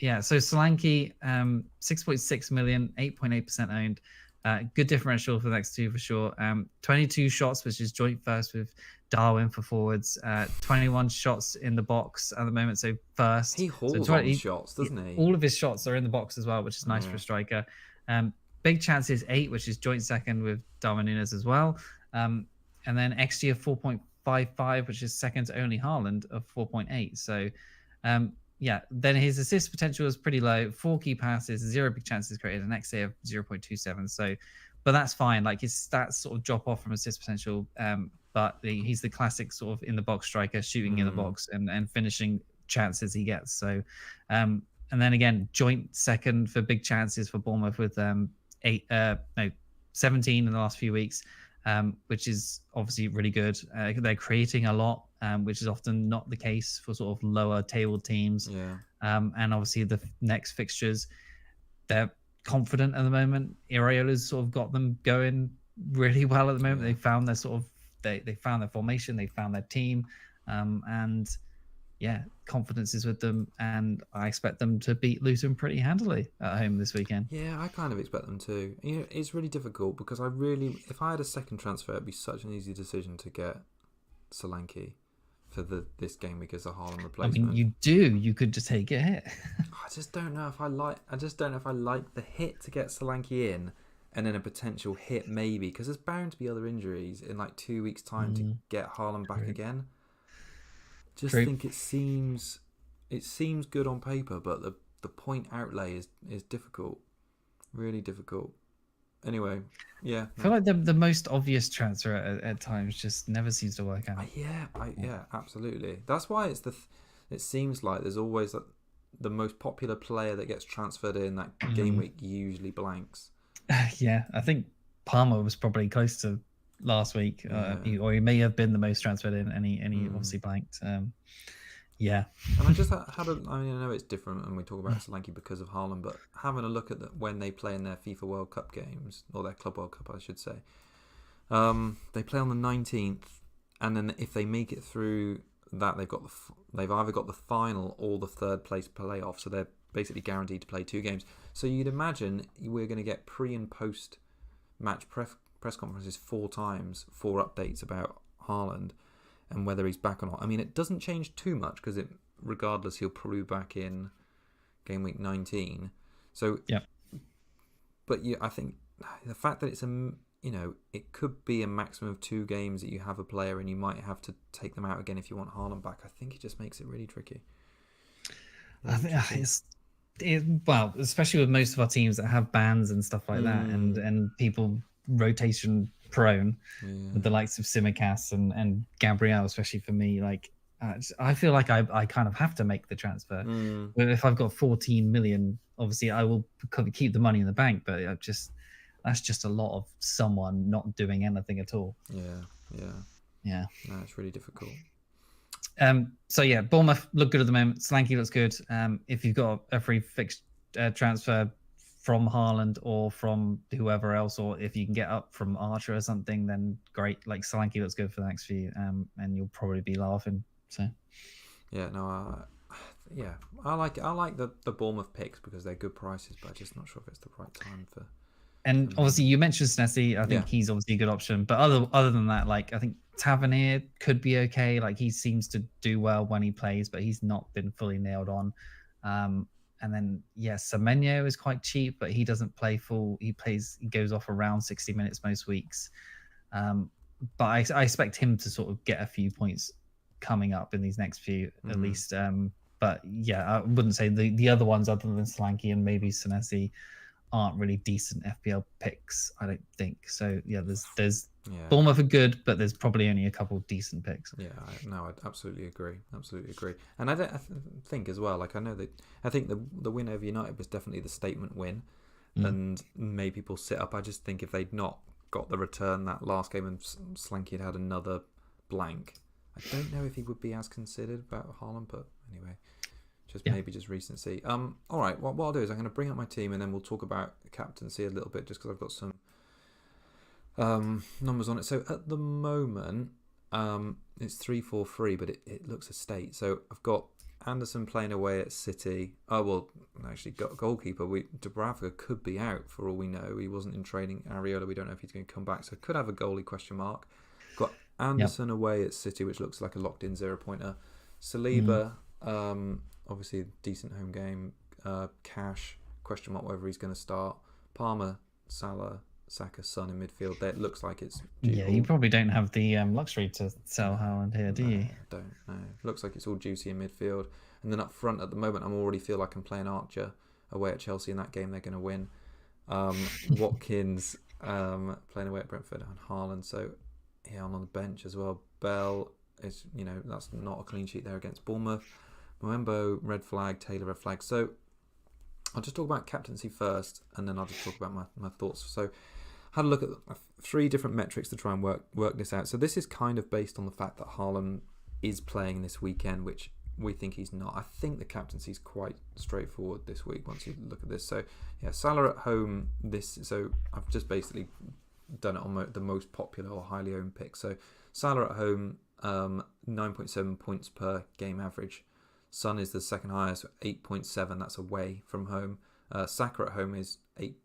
So Solanke, 6.6 million, 8.8% owned. Good differential for the next two for sure. 22 shots, which is joint first with Darwin for forwards. 21 shots in the box at the moment, so first. He hauls so on shots, doesn't he? All of his shots are in the box as well, which is nice for a striker. Big chances 8, which is joint second with Darwin Núñez as well. And then XG of 4.55, which is second to only Haaland of 4.8. So, then his assist potential is pretty low. 4 key passes, 0 big chances created, an XA of 0.27. So, but that's fine. Like his stats sort of drop off from assist potential. But he's the classic sort of in the box striker, shooting in the box and finishing chances he gets. So, and then again, joint second for big chances for Bournemouth with 17 in the last few weeks, which is obviously really good. They're creating a lot, which is often not the case for sort of lower table teams. Yeah. And obviously the next fixtures, they're confident at the moment. Iraola's sort of got them going really well at the moment. They found their sort of they found their formation, they found their team, and confidence is with them, and I expect them to beat Luton pretty handily at home this weekend. Yeah, I kind of expect them to. It's really difficult because if I had a second transfer, it'd be such an easy decision to get Solanke for this game week as a Haaland replacement. I mean, you could just take a hit. I just don't know if I like the hit to get Solanke in, and then a potential hit maybe, because there's bound to be other injuries in like 2 weeks' time to get Haaland back again. Think it seems good on paper, but the point outlay is difficult, really difficult. Anyway, yeah. I feel like the most obvious transfer at times just never seems to work out. Yeah, absolutely. That's why it seems like there's always the most popular player that gets transferred in that game week usually blanks. Yeah, I think Palmer was probably close to last week, or he may have been the most transferred in, and he obviously blanked. And I just I know it's different, and we talk about Solanke because of Haaland, but having a look at when they play in their FIFA World Cup games, or their Club World Cup, I should say, they play on the 19th, and then if they make it through that, they've either got the final or the third place playoff, so they're basically guaranteed to play 2 games. So you'd imagine we're going to get pre and post match press conferences 4 times, 4 updates about Haaland and whether he's back or not. I mean, it doesn't change too much because regardless, he'll probably be back in game week 19. So but I think the fact that it's it could be a maximum of 2 games that you have a player, and you might have to take them out again if you want Haaland back. I think it just makes it really tricky. I think well, especially with most of our teams that have bans and stuff like that, and people rotation prone with the likes of Simicast and Gabriel, especially for me. Like, I feel like I kind of have to make the transfer. But if I've got 14 million, obviously I will keep the money in the bank, but that's just a lot of someone not doing anything at all. Yeah. No, it's really difficult. Bournemouth look good at the moment. Solanke looks good. If you've got a free fixed transfer from Haaland or from whoever else, or if you can get up from Archer or something, then great. Like, Solanke looks good for the next few, and you'll probably be laughing. So I like the Bournemouth picks because they're good prices, but I'm just not sure if it's the right time for. And obviously, you mentioned Senesi. I think he's obviously a good option. But other than that, like, I think Tavernier could be okay. Like, he seems to do well when he plays, but he's not been fully nailed on. And then, Semenyo is quite cheap, but he doesn't play full. He goes off around 60 minutes most weeks. But I expect him to sort of get a few points coming up in these next few, at least. But I wouldn't say the other ones, other than Solanke and maybe Senesi, aren't really decent FPL picks, I don't think. So there's Bournemouth are good, but there's probably only a couple decent picks. I absolutely agree. And I think as well, like, I think the win over United was definitely the statement win, and made people sit up. I just think if they'd not got the return that last game and Solanke had another blank, I don't know if he would be as considered about Haaland, but anyway. Maybe just recency. All right. What I'll do is I'm going to bring up my team, and then we'll talk about captaincy a little bit, just because I've got some numbers on it. So at the moment, it's 3-4-3, but it looks a state. So I've got Anderson playing away at City. Oh well, actually, got goalkeeper. Dubravka could be out for all we know. He wasn't in training. Ariola, we don't know if he's going to come back, so could have a goalie question mark. Got Anderson away at City, which looks like a locked-in 0-pointer. Saliba, obviously decent home game. Cash, question mark whether he's going to start. Palmer, Salah, Saka, Son in midfield. It looks like it's due. Yeah, you probably don't have the luxury to sell Haaland here, do you? Don't. No. Looks like it's all juicy in midfield. And then up front at the moment, I already feel like I'm playing Archer away at Chelsea in that game. They're going to win. Watkins playing away at Brentford and Haaland. So yeah, I'm on the bench as well. Bell is, that's not a clean sheet there against Bournemouth. Moembo, red flag. Taylor, red flag. So I'll just talk about captaincy first, and then I'll just talk about my thoughts. So had a look at 3 different metrics to try and work this out. So this is kind of based on the fact that Haaland is playing this weekend, which we think he's not. I think the captaincy is quite straightforward this week once you look at this. So yeah, Salah at home. So I've just basically done it on the most popular or highly owned pick. So Salah at home, 9.7 points per game average. Son is the second highest, 8.7. That's away from home. Saka at home is 8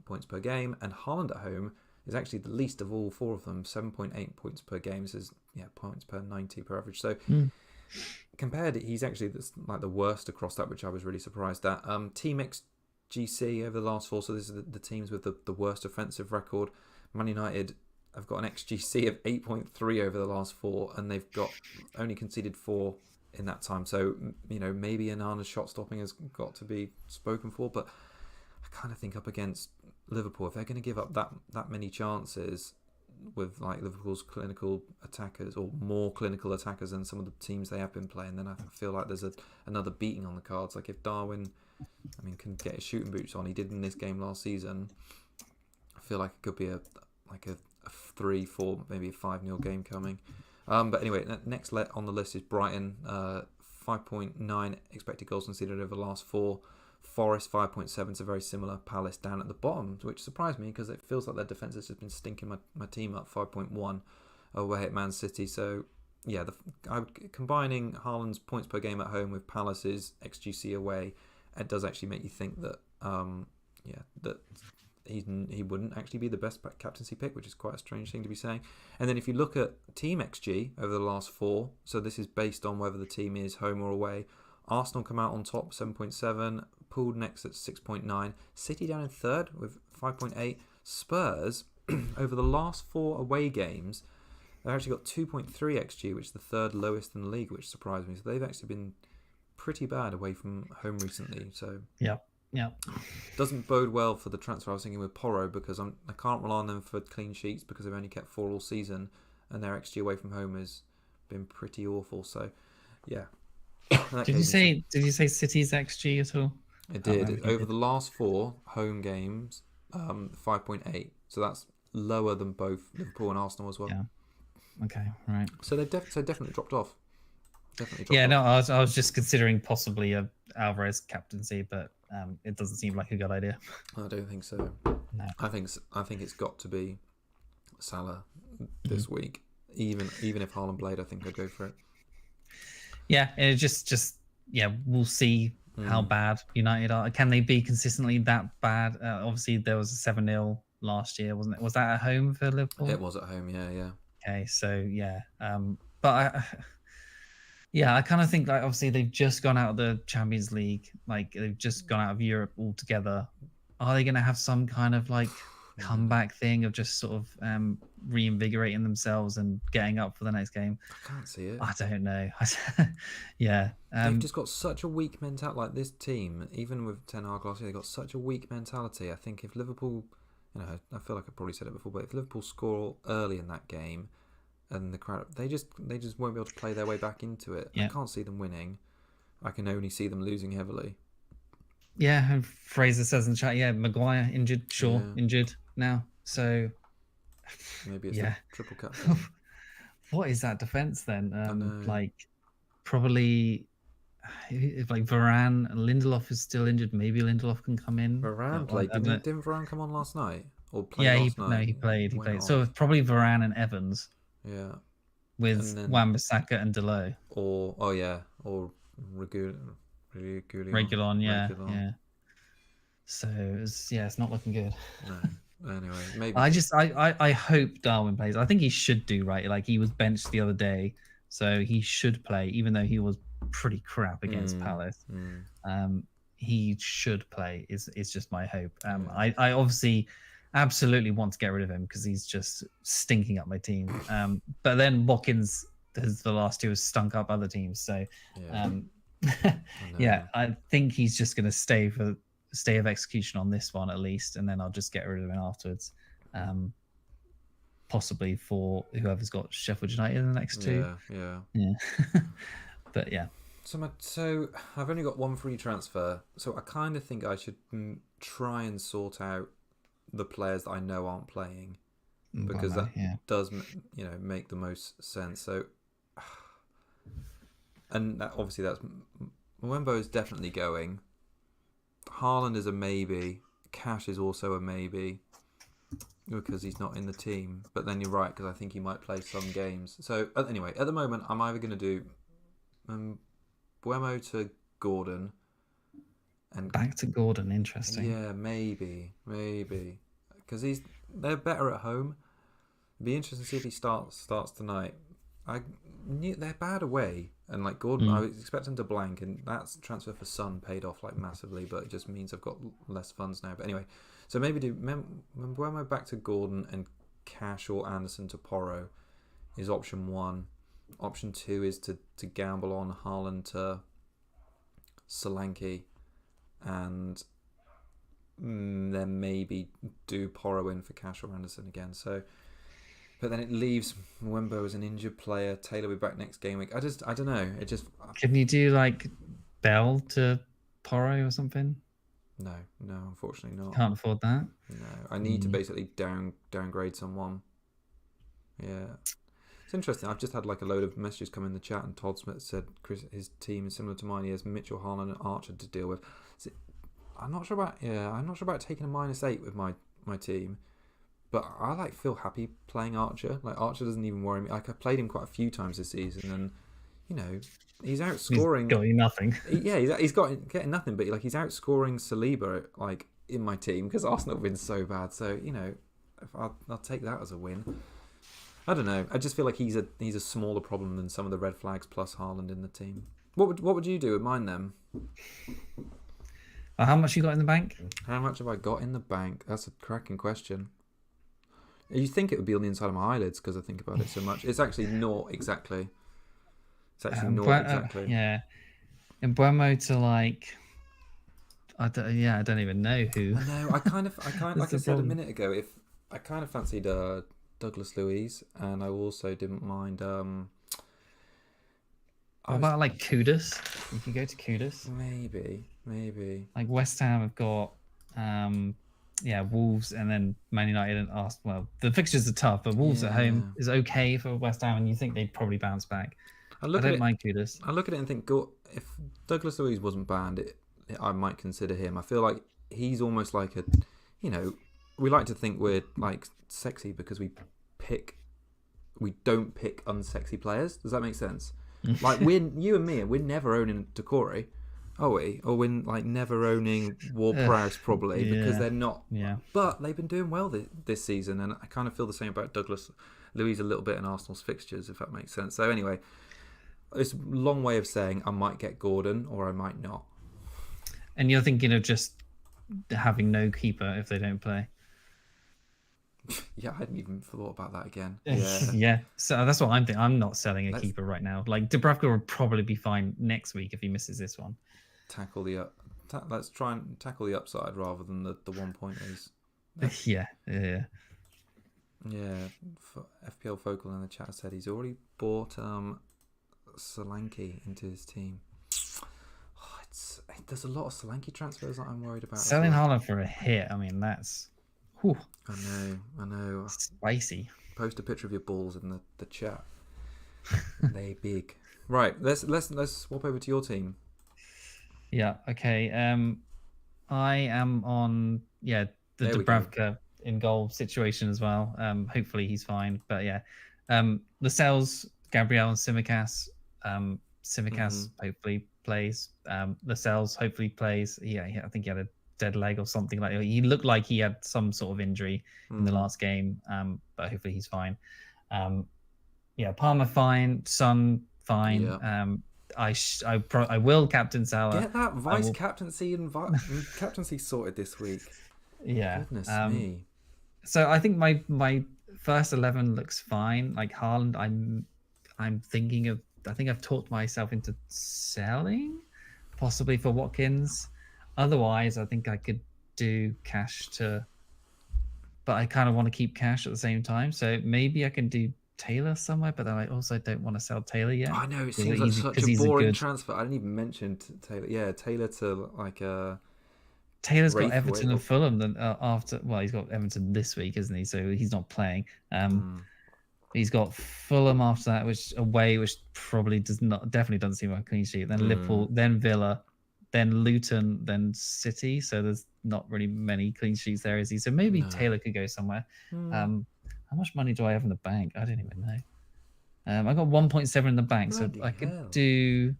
points per game, and Haaland at home is actually the least of all 4 of them, 7.8 points per game. This is points per 90 per average. So compared, he's actually like the worst across that, which I was really surprised at. Team XGC over the last 4, so this is the teams with the worst offensive record. Man United have got an XGC of 8.3 over the last 4, and they've got only conceded 4 in that time. So maybe Anana's shot stopping has got to be spoken for, but I kind of think up against Liverpool, if they're going to give up that many chances with like Liverpool's clinical attackers or more clinical attackers than some of the teams they have been playing, then I feel like there's another beating on the cards. Like if Darwin, can get his shooting boots on, he did in this game last season, I feel like it could be a 3-4, maybe a 5-0 game coming. But anyway, next on the list is Brighton, 5.9 expected goals conceded over the last 4. Forest 5.7, so very similar. Palace down at the bottom, which surprised me because it feels like their defence has just been stinking my team up. 5.1 away at Man City. So yeah, combining Haaland's points per game at home with Palace's XGC away, it does actually make you think that that he wouldn't actually be the best captaincy pick, which is quite a strange thing to be saying. And then if you look at team XG over the last 4, so this is based on whether the team is home or away. Arsenal come out on top, 7.7. Pooled next at 6.9. City down in third with 5.8. Spurs, over the last 4 away games, they've actually got 2.3 XG, which is the third lowest in the league, which surprised me. So they've actually been pretty bad away from home recently. So yeah. Doesn't bode well for the transfer I was thinking with Porro, because I can't rely on them for clean sheets because they've only kept 4 all season, and their XG away from home has been pretty awful. So yeah. Did you say City's XG at all? It did. Over the last 4 home games, 5.8. So that's lower than both Liverpool and Arsenal as well. Yeah. Okay, right. So they've definitely dropped off. No, I was just considering possibly a Alvarez captaincy, but it doesn't seem like a good idea. I don't think so. No. I think it's got to be Salah this week. Even if Haaland played, I think I'd go for it. Yeah, it just we'll see how bad United are. Can they be consistently that bad? Obviously, there was a 7-0 last year, wasn't it? Was that at home for Liverpool? It was at home, yeah. Okay, so yeah, but I kind of think like obviously they've just gone out of the Champions League, like they've just gone out of Europe altogether. Are they going to have some kind of like comeback thing of just sort of reinvigorating themselves and getting up for the next game? I can't see it. I don't know. Yeah. They've just got such a weak mentality. Like this team, even with Ten Hag last year, they've got such a weak mentality. I think if Liverpool, I feel like I've probably said it before, but if Liverpool score early in that game and the crowd, they just won't be able to play their way back into it. Yeah. I can't see them winning. I can only see them losing heavily. Yeah, and Fraser says in the chat, Maguire injured, injured now. So maybe it's a triple captain. What is that defense then? Like probably if like Varane and Lindelof is still injured, maybe Lindelof can come in. Varane played. Didn't Varane come on last night? Or play last night? No, he played. He played. So probably Varane and Evans. Yeah. With Wan-Bissaka and Delo. Or Regulon, yeah. So it's not looking good. No. Anyway, maybe. I hope Darwin plays. I think he should do right. Like he was benched the other day, so he should play, even though he was pretty crap against Palace. He should play. Is just my hope. I obviously absolutely want to get rid of him because he's just stinking up my team. But then Watkins has the last two has stunk up other teams. So I think he's just going to stay of execution on this one at least, and then I'll just get rid of him afterwards. Possibly for whoever's got Sheffield United in the next two. Yeah. But yeah. So I've only got one free transfer, so I kind of think I should try and sort out the players that I know aren't playing, because that does make the most sense. So, and obviously that's Mwembo is definitely going. Haaland is a maybe. Cash is also a maybe because he's not in the team. But then you're right, because I think he might play some games. So anyway, at the moment, I'm either going to do Buemo to Gordon. And back to Gordon, interesting. Yeah, maybe. Because they're better at home. It'd be interesting to see if he starts tonight. They're bad away. And like Gordon, I was expecting to blank, and that's transfer for Son paid off like massively, but it just means I've got less funds now. But anyway, so maybe do Mbeumo back to Gordon and Cash or Anderson to Porro is option 1. Option 2 is to gamble on Haaland to Solanke, and then maybe do Porro in for Cash or Anderson again. So. But then it leaves Mwembo as an injured player. Taylor will be back next game week. I don't know. It just. Can you do like Bell to Porro or something? No, unfortunately not. Can't afford that. No, I need to basically downgrade someone. Yeah, it's interesting. I've just had like a load of messages come in the chat, and Todd Smith said Chris, his team is similar to mine. He has Mitchell, Haaland, and Archer to deal with. I'm not sure about taking a -8 with my team. But I feel happy playing Archer. Like Archer doesn't even worry me. Like I played him quite a few times this season, and he's outscoring. He's got nothing. He's getting nothing. But he's outscoring Saliba like in my team because Arsenal have been so bad. So if I'll take that as a win. I don't know. I just feel like he's a smaller problem than some of the red flags plus Haaland in the team. What would you do with mine then? How much you got in the bank? How much have I got in the bank? That's a cracking question. You think it would be on the inside of my eyelids because I think about it so much. It's actually not exactly. It's actually not exactly. Yeah. And Buemo to I don't even know who. I know. I kind of like I said a minute ago. I kind of fancied Douglas Luiz, and I also didn't mind. What about Kudus? You can go to Kudus. Maybe. Like West Ham have got. Wolves and then Man United and Arsenal. Well, the fixtures are tough, but Wolves at home is okay for West Ham, and you think they'd probably bounce back. I don't mind Kudus. I look at it and think, if Douglas Luiz wasn't banned, I might consider him. I feel like he's almost like we like to think we're like sexy because we don't pick unsexy players. Does that make sense? Like you and me, we're never owning Decore. Are we? Or we're never owning Ward-Prowse probably because they're not. Yeah. But they've been doing well this season, and I kind of feel the same about Douglas Luiz a little bit in Arsenal's fixtures, if that makes sense. So anyway, it's a long way of saying I might get Gordon or I might not. And you're thinking of just having no keeper if they don't play? Yeah, I hadn't even thought about that again. Yeah. So that's what I'm thinking. I'm not selling a keeper right now. Dubravka will probably be fine next week if he misses this one. Let's try and tackle the upside rather than the 1-pointers. Yeah. FPL Focal in the chat said he's already bought Solanke into his team. There's a lot of Solanke transfers that I'm worried about. Selling Haaland for a hit. I mean, that's. Whew. I know. Spicy. Post a picture of your balls in the chat. They big. Right. Let's swap over to your team. Yeah. Okay. I am on the Dubravka in goal situation as well. Hopefully he's fine. But Lascelles, Gabriel, and Tsimikas. Tsimikas hopefully plays. Lascelles hopefully plays. Yeah, I think he had a dead leg or something like that. He looked like he had some sort of injury in the last game, but hopefully he's fine. Palmer fine, Son fine. Yeah. I will captain Salah. Get that vice captaincy and captaincy sorted this week. Yeah. Goodness me. So I think my first 11 looks fine. Like Haaland, I'm thinking of. I think I've talked myself into selling, possibly for Watkins. Otherwise, I think I could do cash to. But I kind of want to keep cash at the same time. So maybe I can do Taylor somewhere, but then I also don't want to sell Taylor yet. I know, it seems like such a boring transfer. I didn't even mention Taylor. Yeah, Taylor to like Taylor's got Everton and Fulham then after. Well, he's got Everton this week, isn't he? So he's not playing. He's got Fulham after that, which probably definitely doesn't seem like a clean sheet. Then Liverpool, then Villa, then Luton, then City. So there's not really many clean sheets there, is he? So maybe Taylor could go somewhere. How much money do I have in the bank? I don't even know. I got 1.7 in the bank, so I could do.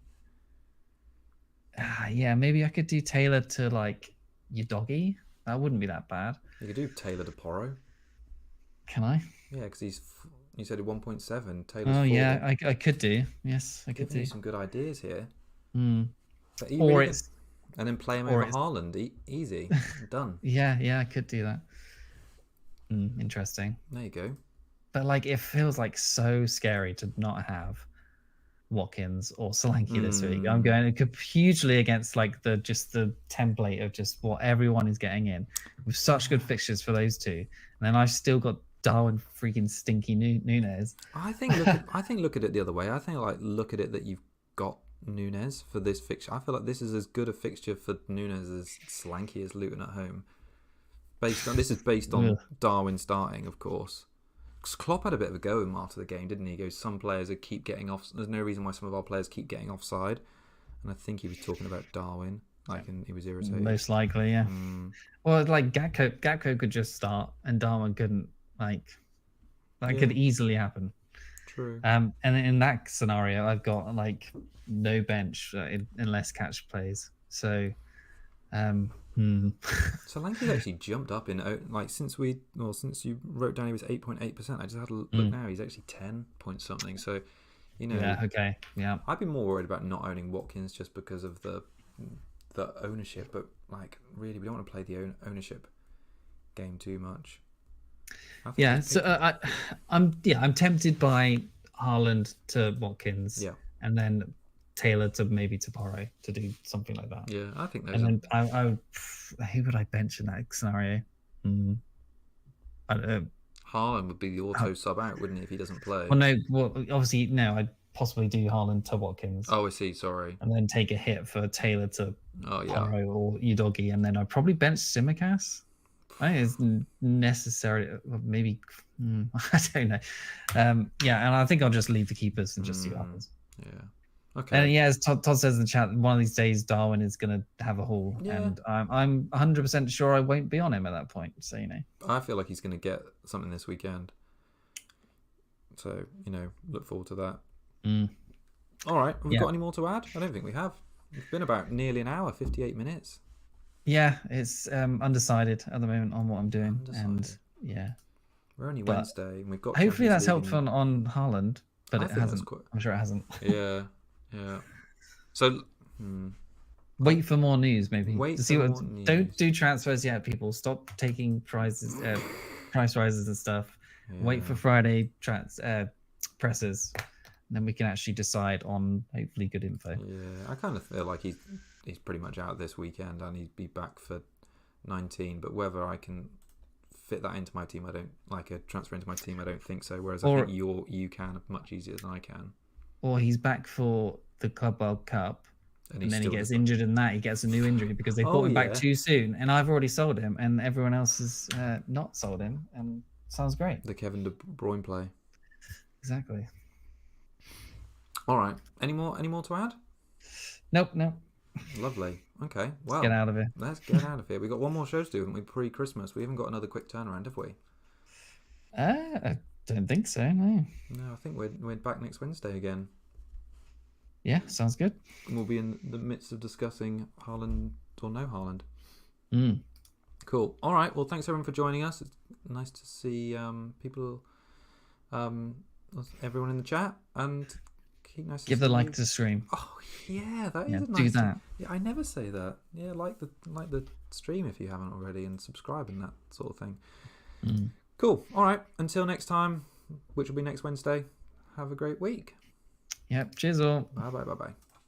Maybe I could do Taylor to like your doggy. That wouldn't be that bad. You could do Taylor to Porro. Can I? Yeah, because you said 1.7. Taylor's 4. Yeah, I could do. Yes, I could do. Some good ideas here. Or it's and then play him over Haaland. Easy, done. Yeah, I could do that. Interesting. There you go. But like, it feels like so scary to not have Watkins or Solanke this week. I'm going hugely against like the template of just what everyone is getting in with such good fixtures for those two, and then I've still got Darwin freaking stinky Nunes. I think look at it the other way. I think look at it that you've got Nunes for this fixture. I feel like this is as good a fixture for Nunes as Solanke is Luton at home. This is based on Darwin starting, of course. Because Klopp had a bit of a go in after the game, didn't he? He goes, some players keep getting off. There's no reason why some of our players keep getting offside. And I think he was talking about Darwin. And he was irritated. Most likely, yeah. Well, like Gakpo could just start, and Darwin couldn't. That could easily happen. True. And in that scenario, I've got like no bench unless catch plays. So, Solanke's actually jumped up in since you wrote down he was 8.8%. I just had a look now. He's actually 10 point something. So, Yeah. Okay. Yeah. I'd be more worried about not owning Watkins just because of the ownership, but really we don't want to play the ownership game too much. Yeah. So I'm tempted by Haaland to Watkins. Yeah. And then Taylor to maybe to Porro to do something like that. Yeah, I think. And then I would, who would I bench in that scenario? I don't know. Haaland would be the auto sub out, wouldn't he, if he doesn't play? Well, no. Well, obviously, no. I'd possibly do Haaland to Watkins. Oh, I see. Sorry. And then take a hit for Taylor to Porro or Udogie, and then I'd probably bench Tsimikas. I think it's necessary. Maybe I don't know. And I think I'll just leave the keepers and just see what happens. Yeah. Okay. And as Todd says in the chat, one of these days Darwin is going to have a haul, and I'm 100% sure I won't be on him at that point. So I feel like he's going to get something this weekend. So look forward to that. All right, have we got any more to add? I don't think we have. It's been about nearly an hour, 58 minutes. Yeah, it's undecided at the moment on what I'm doing, and we're only Wednesday, and we've got. Hopefully, that's helped on Haaland, but it hasn't. I'm sure it hasn't. Yeah. So wait for more news, maybe. Don't do transfers yet, people. Stop taking price rises and stuff. Yeah. Wait for Friday presses, and then we can actually decide on hopefully good info. Yeah, I kind of feel like he's pretty much out this weekend, and he'd be back for 19. But whether I can fit that into my team, I don't like a transfer into my team. I don't think so. Whereas I think you can much easier than I can. Or he's back for the Club World Cup, and then he gets injured in that. He gets a new injury because they brought him back too soon. And I've already sold him, and everyone else has not sold him. And sounds great. The Kevin De Bruyne play. Exactly. All right. Any more to add? Nope. Lovely. Okay. Well, let's get out of here. Let's get out of here. We've got one more show to do, haven't we? Pre-Christmas. We haven't got another quick turnaround, have we? I don't think so, no. No, I think we're back next Wednesday again. Yeah, sounds good. And we'll be in the midst of discussing Haaland or no Haaland. Mm. Cool. All right. Well, thanks everyone for joining us. It's nice to see people, everyone in the chat, and nice to Give the like to the stream. Oh yeah, that is a nice. Do that. Yeah, I never say that. Yeah, like the stream if you haven't already, and subscribe and that sort of thing. Mm. Cool. All right. Until next time, which will be next Wednesday. Have a great week. Yep. Cheers all. Bye.